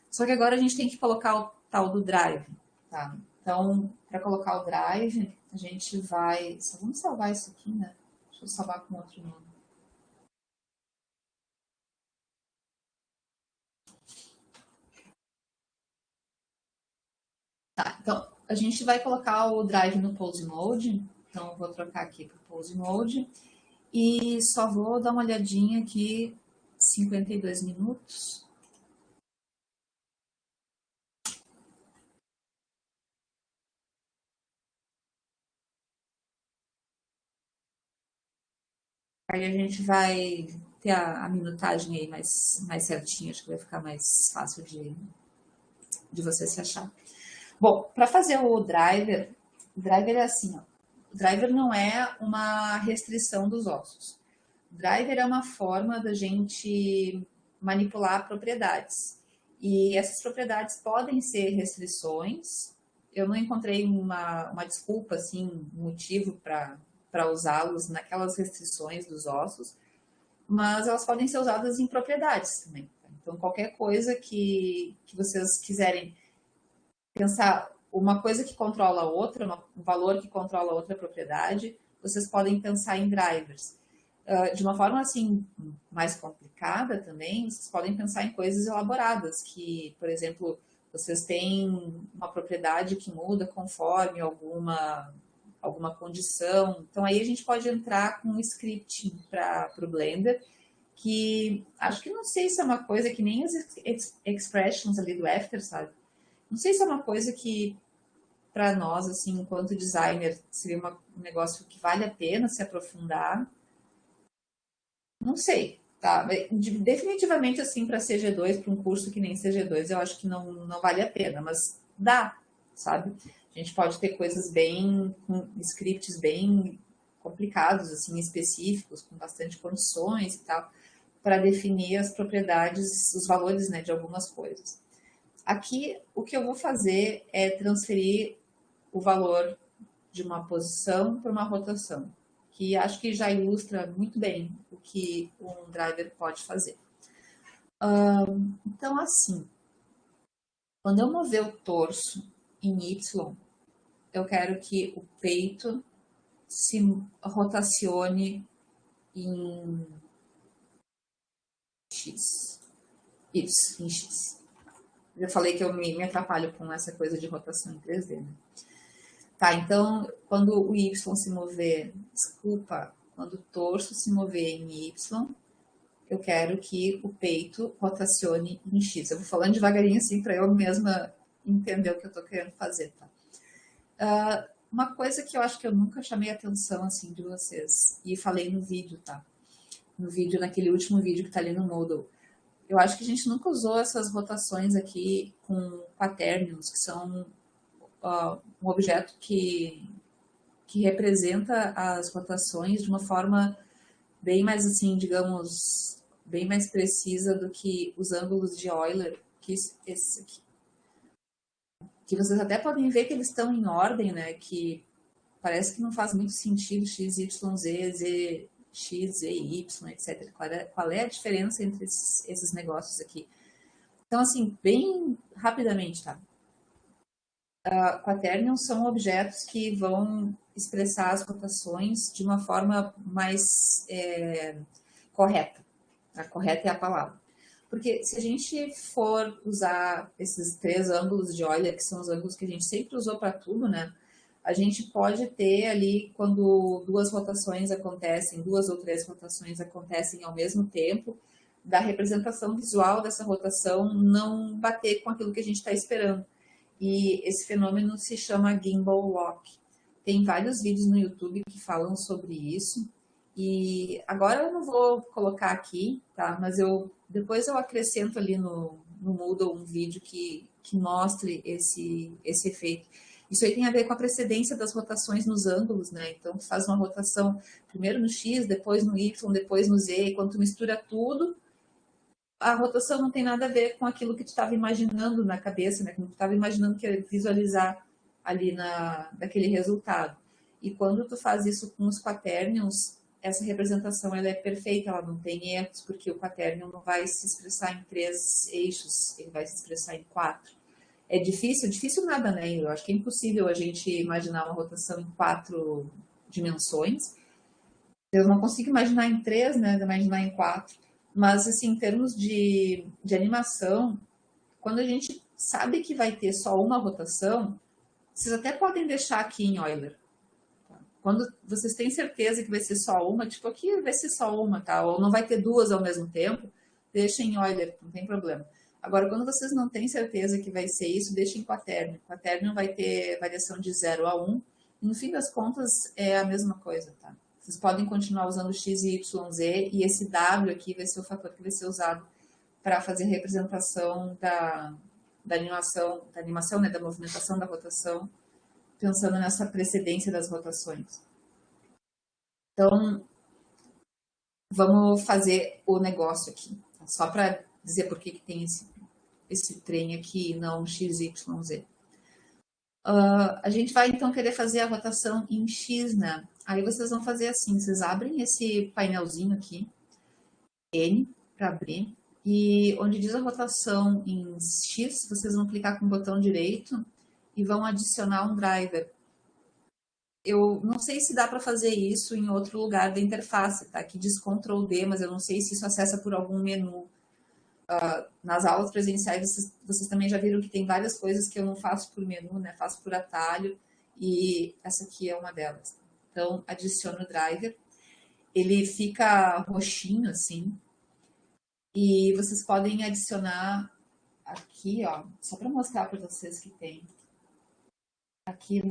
Só que agora a gente tem que colocar o tal do drive, tá? Então, para colocar o drive, a gente vai... Vamos salvar isso aqui, né? Deixa eu salvar com outro nome. Tá, então a gente vai colocar o drive no Pose Mode. Então eu vou trocar aqui para o Pose Mode. E só vou dar uma olhadinha aqui, 52 minutos. Aí a gente vai ter a minutagem aí mais certinha, acho que vai ficar mais fácil de você se achar. Bom, para fazer o driver é assim, ó. O driver não é uma restrição dos ossos. O driver é uma forma da gente manipular propriedades. E essas propriedades podem ser restrições. Eu não encontrei uma desculpa, assim, um motivo para usá-los naquelas restrições dos ossos, mas elas podem ser usadas em propriedades também. Então, qualquer coisa que vocês quiserem pensar, uma coisa que controla a outra, um valor que controla a outra propriedade, vocês podem pensar em drivers. De uma forma assim mais complicada também, vocês podem pensar em coisas elaboradas, que, por exemplo, vocês têm uma propriedade que muda conforme alguma condição. Então aí a gente pode entrar com um scripting para o Blender, que acho que não sei se é uma coisa que nem as expressions ali do After, sabe? Não sei se é uma coisa que para nós, assim, enquanto designer, seria um negócio que vale a pena se aprofundar. Não sei, tá? Definitivamente, assim, para CG2, para um curso que nem CG2, eu acho que não vale a pena, mas dá, sabe? A gente pode ter coisas bem, com scripts bem complicados, assim, específicos, com bastante condições e tal, para definir as propriedades, os valores, né, de algumas coisas. Aqui, o que eu vou fazer é transferir o valor de uma posição para uma rotação, que acho que já ilustra muito bem o que um driver pode fazer. Então, assim, quando eu mover o torso em Y, eu quero que o peito se rotacione em X. Isso, em X. Já falei que eu me atrapalho com essa coisa de rotação em 3D, né? Tá, então, quando o Y se mover, desculpa, quando o torso se mover em Y, eu quero que o peito rotacione em X. Eu vou falando devagarinho assim para eu mesma entender o que eu estou querendo fazer, tá? uma coisa que eu acho que eu nunca chamei a atenção, assim, de vocês, e falei no vídeo, tá? No vídeo, naquele último vídeo que tá ali no Moodle. Eu acho que a gente nunca usou essas rotações aqui com quaternions, que são um objeto que representa as rotações de uma forma bem mais, assim, digamos, bem mais precisa do que os ângulos de Euler, que esse aqui. Que vocês até podem ver que eles estão em ordem, né? Que parece que não faz muito sentido x, y, z, x, z, y, etc. Qual é a diferença entre esses negócios aqui? Então, assim, bem rapidamente, tá? Quaternions são objetos que vão expressar as rotações de uma forma mais correta. A correta é a palavra. Porque se a gente for usar esses 3 ângulos de Euler, que são os ângulos que a gente sempre usou para tudo, né? A gente pode ter ali, quando 2 rotações acontecem, 2 ou 3 rotações acontecem ao mesmo tempo, da representação visual dessa rotação não bater com aquilo que a gente está esperando. E esse fenômeno se chama gimbal lock. Tem vários vídeos no YouTube que falam sobre isso. E agora eu não vou colocar aqui, tá? Mas depois eu acrescento ali no Moodle um vídeo que mostre esse efeito. Isso aí tem a ver com a precedência das rotações nos ângulos, né? Então, tu faz uma rotação primeiro no X, depois no Y, depois no Z, e quando tu mistura tudo, a rotação não tem nada a ver com aquilo que tu estava imaginando na cabeça, né? Como tu estava imaginando que ia visualizar ali naquele resultado. E quando tu faz isso com os quaternions, essa representação ela é perfeita, ela não tem erros, porque o quaternion não vai se expressar em 3 eixos, ele vai se expressar em 4. É difícil? Difícil nada, né? Eu acho que é impossível a gente imaginar uma rotação em 4 dimensões. Eu não consigo imaginar em 3, né? Imaginar em 4. Mas, assim, em termos de animação, quando a gente sabe que vai ter só uma rotação, vocês até podem deixar aqui em Euler. Tá? Quando vocês têm certeza que vai ser só uma, tipo aqui vai ser só uma, tá? Ou não vai ter 2 ao mesmo tempo, deixem em Euler, não tem problema. Agora, quando vocês não têm certeza que vai ser isso, deixem em quaternion. Quaternion vai ter variação de 0 a 1, e no fim das contas é a mesma coisa, tá? Vocês podem continuar usando x, y, z, e esse w aqui vai ser o fator que vai ser usado para fazer a representação da animação, né, da movimentação da rotação, pensando nessa precedência das rotações. Então, vamos fazer o negócio aqui, tá? Só para dizer por que tem esse trem aqui, não x, y, z. A gente vai então querer fazer a rotação em x, né? Aí vocês vão fazer assim, vocês abrem esse painelzinho aqui, N, para abrir, e onde diz a rotação em x, vocês vão clicar com o botão direito e vão adicionar um driver. Eu não sei se dá para fazer isso em outro lugar da interface, tá? Aqui diz Ctrl D, mas eu não sei se isso acessa por algum menu. Nas aulas presenciais, vocês também já viram que tem várias coisas que eu não faço por menu, né? Faço por atalho, e essa aqui é uma delas. Então, adiciono o driver. Ele fica roxinho, assim, e vocês podem adicionar aqui, ó, só para mostrar para vocês que tem. Aqui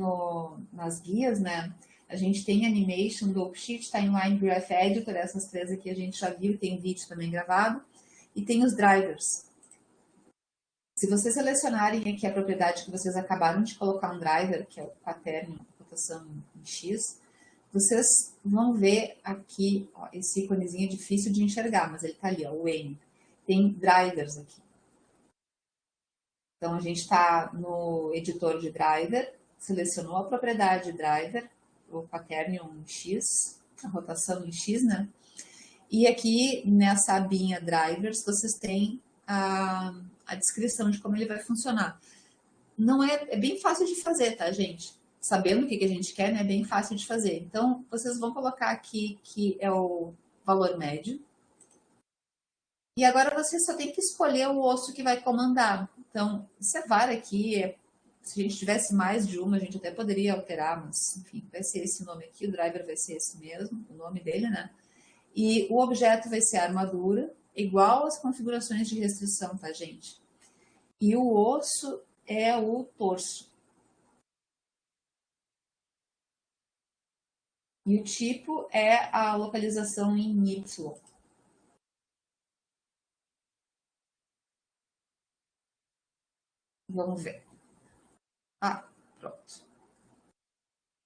nas guias, né? A gente tem Animation, Sheet, Timeline, Graph Editor, essas 3 aqui a gente já viu, tem vídeo também gravado. E tem os drivers. Se vocês selecionarem aqui a propriedade que vocês acabaram de colocar um driver, que é o quaternion, rotação em X, vocês vão ver aqui, ó, esse íconezinho é difícil de enxergar, mas ele está ali, ó, o N. Tem drivers aqui. Então, a gente está no editor de driver, selecionou a propriedade driver, o quaternion em X, a rotação em X, né? E aqui, nessa abinha drivers, vocês têm a descrição de como ele vai funcionar. Não é bem fácil de fazer, tá, gente? Sabendo o que a gente quer, né, é bem fácil de fazer. Então, vocês vão colocar aqui que é o valor médio. E agora você só tem que escolher o osso que vai comandar. Então, essa vara aqui, se a gente tivesse mais de uma, a gente até poderia alterar, mas, enfim, vai ser esse nome aqui, o driver vai ser esse mesmo, o nome dele, né? E o objeto vai ser a armadura, igual às configurações de restrição, tá, gente? E o osso é o torso. E o tipo é a localização em Y. Vamos ver. Ah, pronto.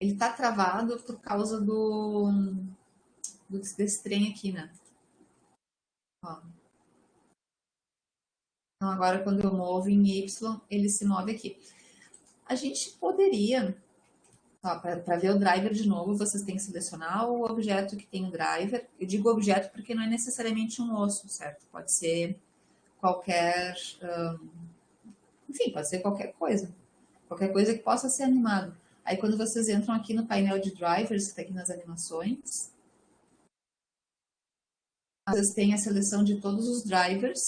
Ele está travado por causa desse trem aqui, né? Ó. Então, agora, quando eu movo em Y, ele se move aqui. A gente poderia, para ver o driver de novo, vocês têm que selecionar o objeto que tem o driver. Eu digo objeto porque não é necessariamente um osso, certo? Pode ser qualquer, enfim, pode ser qualquer coisa que possa ser animado. Aí quando vocês entram aqui no painel de drivers, que está aqui nas animações, vocês têm a seleção de todos os drivers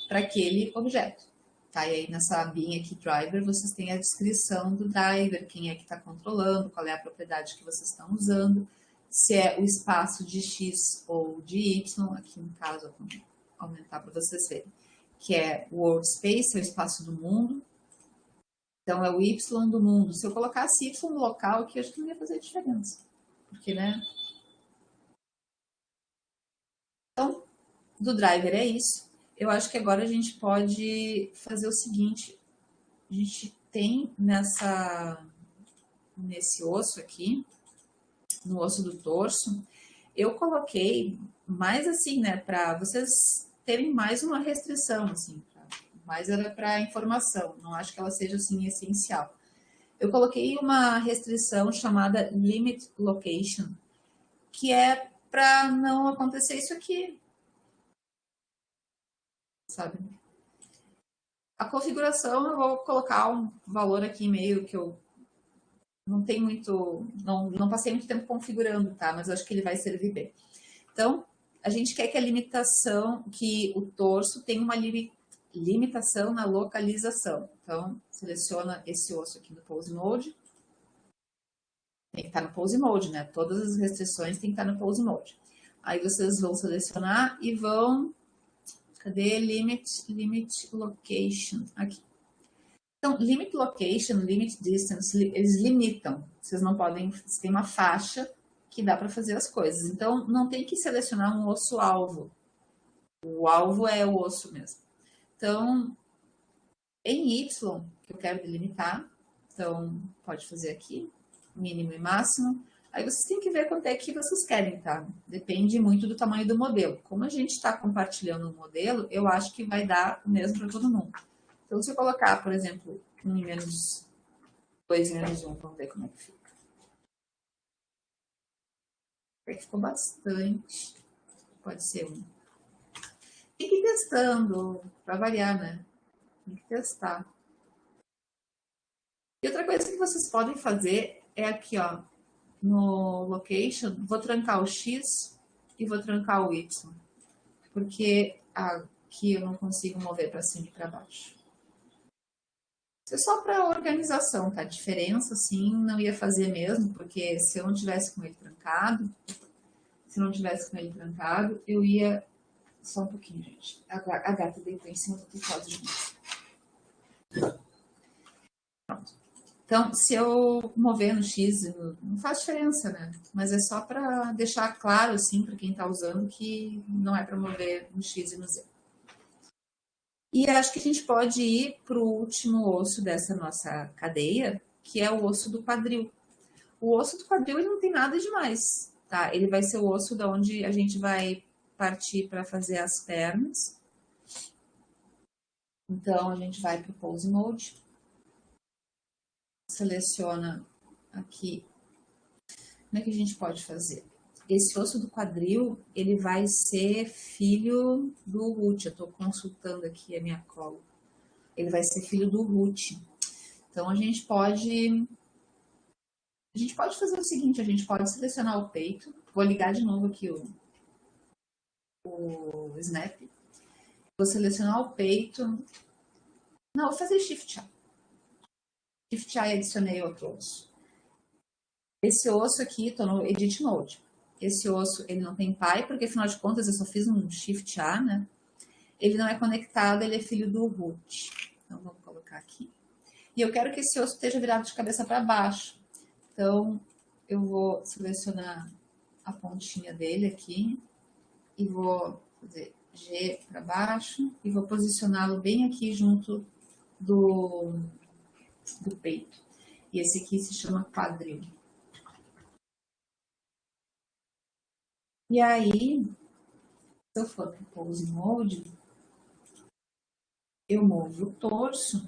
para aquele objeto. Tá? E aí nessa abinha aqui, driver, vocês têm a descrição do driver, quem é que está controlando, qual é a propriedade que vocês estão usando, se é o espaço de X ou de Y, aqui no caso, vou aumentar para vocês verem, que é o world space, é o espaço do mundo. Então é o Y do mundo. Se eu colocasse Y no local aqui, acho que não ia fazer diferença. Porque, né? Então, do driver é isso. Eu acho que agora a gente pode fazer o seguinte. A gente tem nesse osso aqui, no osso do torso, eu coloquei mais assim, né, para vocês terem mais uma restrição, assim, mais era para informação, não acho que ela seja assim essencial. Eu coloquei uma restrição chamada Limit Location, que é para não acontecer isso aqui, sabe? A configuração, eu vou colocar um valor aqui meio que eu não tenho muito, não passei muito tempo configurando, tá? Mas eu acho que ele vai servir bem. Então, a gente quer que a limitação, que o torso tenha uma limitação na localização. Então, seleciona esse osso aqui no Pose Mode. Tem que estar no Pose Mode, né? Todas as restrições têm que estar no Pose Mode. Aí vocês vão selecionar e vão... Cadê? Limit Location. Aqui. Então, Limit Location, Limit Distance, eles limitam. Vocês não podem... Você tem uma faixa que dá para fazer as coisas. Então, não tem que selecionar um osso-alvo. O alvo é o osso mesmo. Então, em Y, que eu quero delimitar, então, pode fazer aqui, mínimo e máximo. Aí vocês têm que ver quanto é que vocês querem, tá? Depende muito do tamanho do modelo. Como a gente está compartilhando um modelo, eu acho que vai dar o mesmo para todo mundo. Então, se eu colocar, por exemplo, 1 em menos 2 em menos 1, vamos ver como é que fica. Ficou bastante. Pode ser 1. Tem que ir testando, para variar, né? Tem que testar. E outra coisa que vocês podem fazer é aqui, ó, no location, vou trancar o X e vou trancar o Y, porque aqui eu não consigo mover para cima e para baixo. Isso é só para organização, tá? A diferença, sim, não ia fazer mesmo, porque se eu não tivesse com ele trancado, eu ia... Só um pouquinho, gente. A gata deitou em cima do teclado de novo. Pronto. Então, se eu mover no X, não faz diferença, né? Mas é só para deixar claro, assim, para quem está usando, que não é para mover no X e no Z. E acho que a gente pode ir para o último osso dessa nossa cadeia, que é o osso do quadril. O osso do quadril ele não tem nada demais, tá? Ele vai ser o osso da onde a gente vai partir para fazer as pernas. Então, a gente vai para o Pose Mode. Seleciona aqui. Como é que a gente pode fazer? Esse osso do quadril, ele vai ser filho do root. Eu estou consultando aqui a minha cola. Ele vai ser filho do root. Então, a gente pode fazer o seguinte, a gente pode selecionar o peito. Vou ligar de novo aqui o Snap. Vou selecionar o peito. Não, vou fazer Shift A. Shift A e adicionei outro osso. Esse osso aqui, estou no Edit Mode. Esse osso, ele não tem pai, porque afinal de contas eu só fiz um Shift A, né? Ele não é conectado, ele é filho do root. Então, vamos colocar aqui. E eu quero que esse osso esteja virado de cabeça para baixo. Então, eu vou selecionar a pontinha dele aqui e vou fazer G para baixo e vou posicioná-lo bem aqui junto do peito. E esse aqui se chama quadril. E aí, se eu for para o Pose Mode, eu movo o torso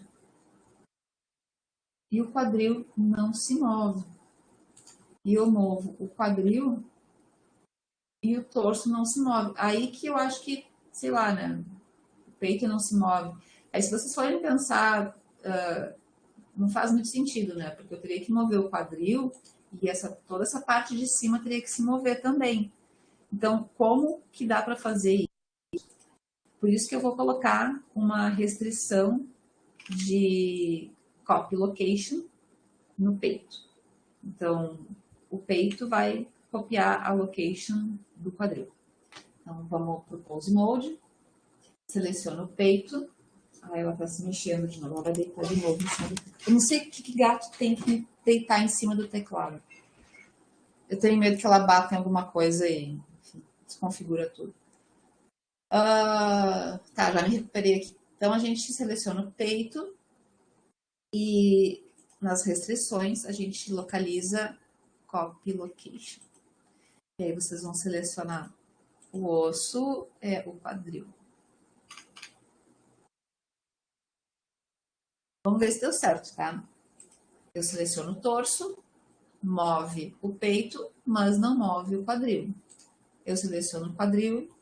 e o quadril não se move. E eu movo o quadril e o torso não se move. Aí que eu acho que, sei lá, né? O peito não se move. Aí se vocês forem pensar, não faz muito sentido, né? Porque eu teria que mover o quadril e toda essa parte de cima teria que se mover também. Então, como que dá para fazer isso? Por isso que eu vou colocar uma restrição de copy location no peito. Então, o peito vai copiar a location do quadril. Então, vamos para o Pose Mode, seleciono o peito, aí ela está se mexendo de novo, ela vai deitar de novo em cima do teclado. Eu não sei o que gato tem que deitar em cima do teclado. Eu tenho medo que ela bata em alguma coisa e enfim, desconfigura tudo. Tá, já me recuperei aqui. Então, a gente seleciona o peito e nas restrições a gente localiza Copy Location. E aí vocês vão selecionar o osso, o quadril. Vamos ver se deu certo, tá? Eu seleciono o torso, move o peito, mas não move o quadril. Eu seleciono o quadril,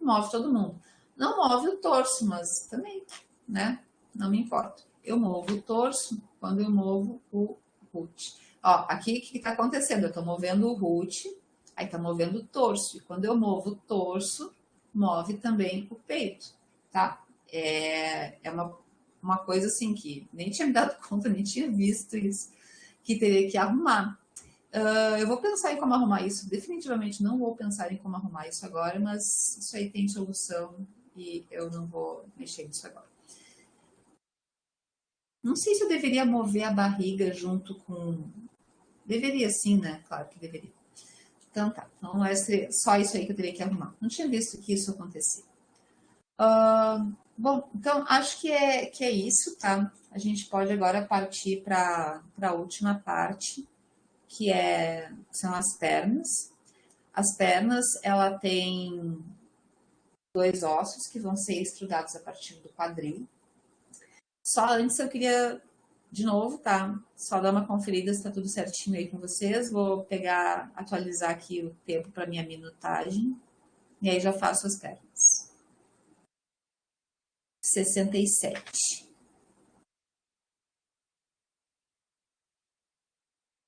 move todo mundo. Não move o torso, mas também, né? Não me importa. Eu movo o torso quando eu movo o root. Ó, aqui o que está acontecendo? Eu estou movendo o root, aí está movendo o torso. E quando eu movo o torso, move também o peito, tá? É uma coisa assim que nem tinha me dado conta, nem tinha visto isso, que teria que arrumar. Eu vou pensar em como arrumar isso. Definitivamente não vou pensar em como arrumar isso agora, mas isso aí tem solução e eu não vou mexer nisso agora. Não sei se eu deveria mover a barriga junto com... Deveria sim, né? Claro que deveria. Então tá. Então é só isso aí que eu teria que arrumar. Não tinha visto que isso acontecia. Bom, então acho que é isso, tá? A gente pode agora partir para a última parte, que são as pernas. As pernas, ela tem 2 ossos que vão ser estudados a partir do quadril. Só antes eu queria, de novo, tá? Só dar uma conferida se tá tudo certinho aí com vocês. Vou atualizar aqui o tempo para minha minutagem. E aí já faço as pernas. 67.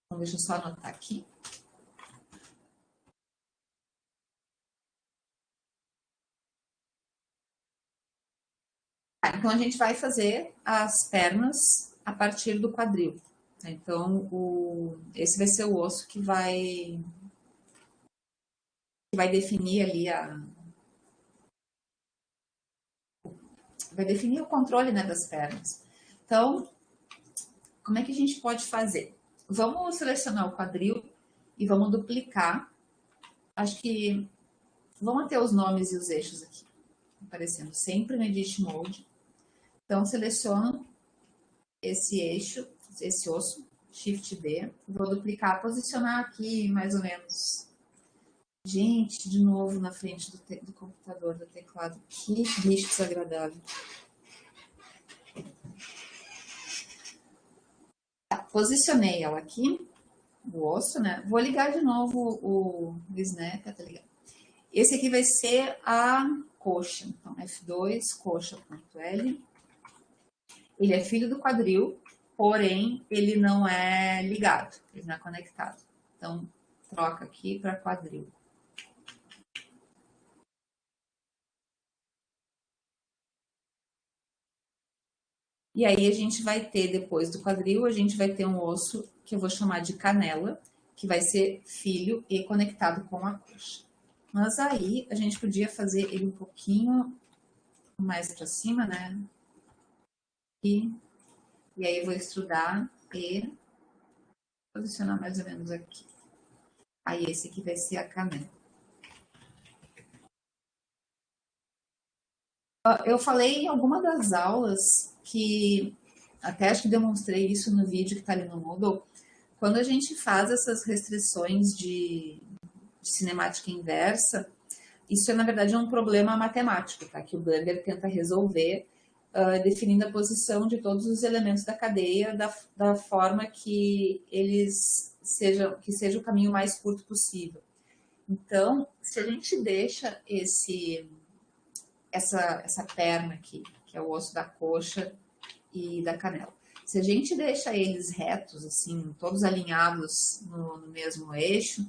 Então, deixa eu só anotar aqui. Então, a gente vai fazer as pernas a partir do quadril. Então, esse vai ser o osso que vai definir ali vai definir o controle, né, das pernas. Então, como é que a gente pode fazer? Vamos selecionar o quadril e vamos duplicar. Acho que vamos ter os nomes e os eixos aqui aparecendo sempre no Edit Mode. Então, seleciono esse eixo, esse osso, Shift D, vou duplicar, posicionar aqui mais ou menos. Gente, de novo na frente do computador, do teclado. Que bicho desagradável. Tá, posicionei ela aqui, o osso, né? Vou ligar de novo o Snap, tá ligado? Esse aqui vai ser a coxa. Então, F2, coxa.L. Ele é filho do quadril, porém, ele não é ligado, ele não é conectado. Então, troca aqui para quadril. E aí a gente vai ter, depois do quadril, a gente vai ter um osso que eu vou chamar de canela, que vai ser filho e conectado com a coxa. Mas aí a gente podia fazer ele um pouquinho mais para cima, né? E aí eu vou extrudar e posicionar mais ou menos aqui. Aí esse aqui vai ser a canela. Eu falei em alguma das aulas que, até acho que demonstrei isso no vídeo que está ali no Moodle, quando a gente faz essas restrições de cinemática inversa, isso é, na verdade, um problema matemático, tá? Que o Blender tenta resolver, definindo a posição de todos os elementos da cadeia da forma que que seja o caminho mais curto possível. Então, se a gente deixa essa perna aqui, que é o osso da coxa e da canela, se a gente deixa eles retos, assim, todos alinhados no mesmo eixo,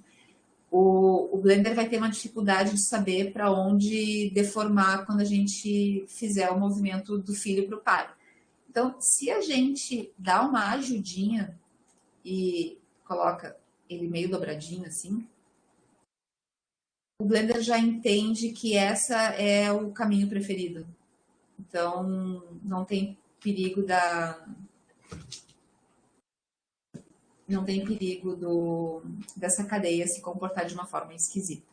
o Blender vai ter uma dificuldade de saber para onde deformar quando a gente fizer o movimento do filho para o pai. Então, se a gente dá uma ajudinha e coloca ele meio dobradinho assim, o Blender já entende que essa é o caminho preferido. Então, não tem perigo dessa cadeia se comportar de uma forma esquisita.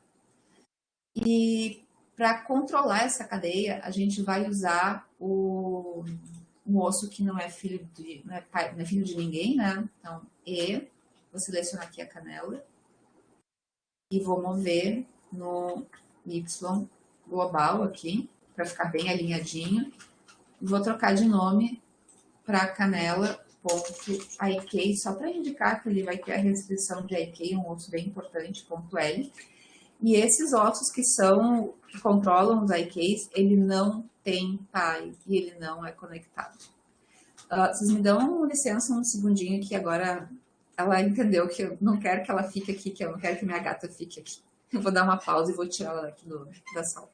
E para controlar essa cadeia, a gente vai usar um osso que não é filho não é filho de ninguém, né? Então, vou selecionar aqui a canela e vou mover no Y global aqui, para ficar bem alinhadinho. E vou trocar de nome para canela.ik, só para indicar que ele vai ter a restrição de IK, um osso bem importante, .L. E esses ossos que controlam os IKs, ele não tem pai e ele não é conectado. Vocês me dão licença um segundinho que agora ela entendeu que eu não quero que ela fique aqui, que eu não quero que minha gata fique aqui. Eu vou dar uma pausa e vou tirar ela aqui da sala.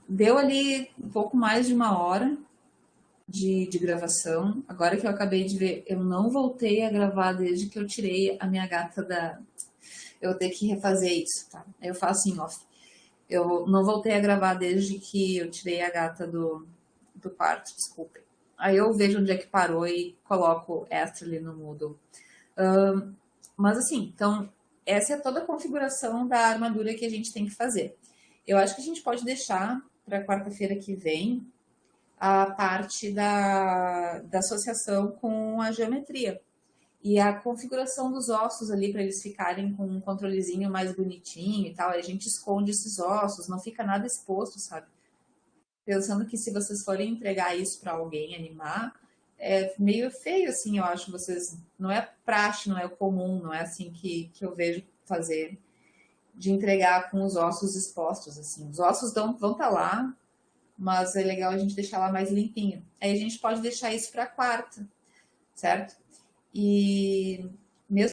Deu ali um pouco mais de uma hora de gravação. Agora que eu acabei de ver, eu não voltei a gravar desde que eu tirei a minha gata da... Eu vou ter que refazer isso, tá? Eu faço em off. Eu não voltei a gravar desde que eu tirei a gata do quarto, desculpem. Aí eu vejo onde é que parou e coloco essa ali no Moodle. Mas assim, então, essa é toda a configuração da armadura que a gente tem que fazer. Eu acho que a gente pode deixar para quarta-feira que vem a parte da associação com a geometria. E a configuração dos ossos ali para eles ficarem com um controlezinho mais bonitinho e tal. Aí a gente esconde esses ossos, não fica nada exposto, sabe? Pensando que se vocês forem entregar isso para alguém animar, é meio feio, assim, eu acho. Vocês não é praxe, não é comum, não é assim que eu vejo fazer, de entregar com os ossos expostos, assim. Os ossos vão estar lá, mas é legal a gente deixar lá mais limpinho. Aí a gente pode deixar isso para quarta, certo? E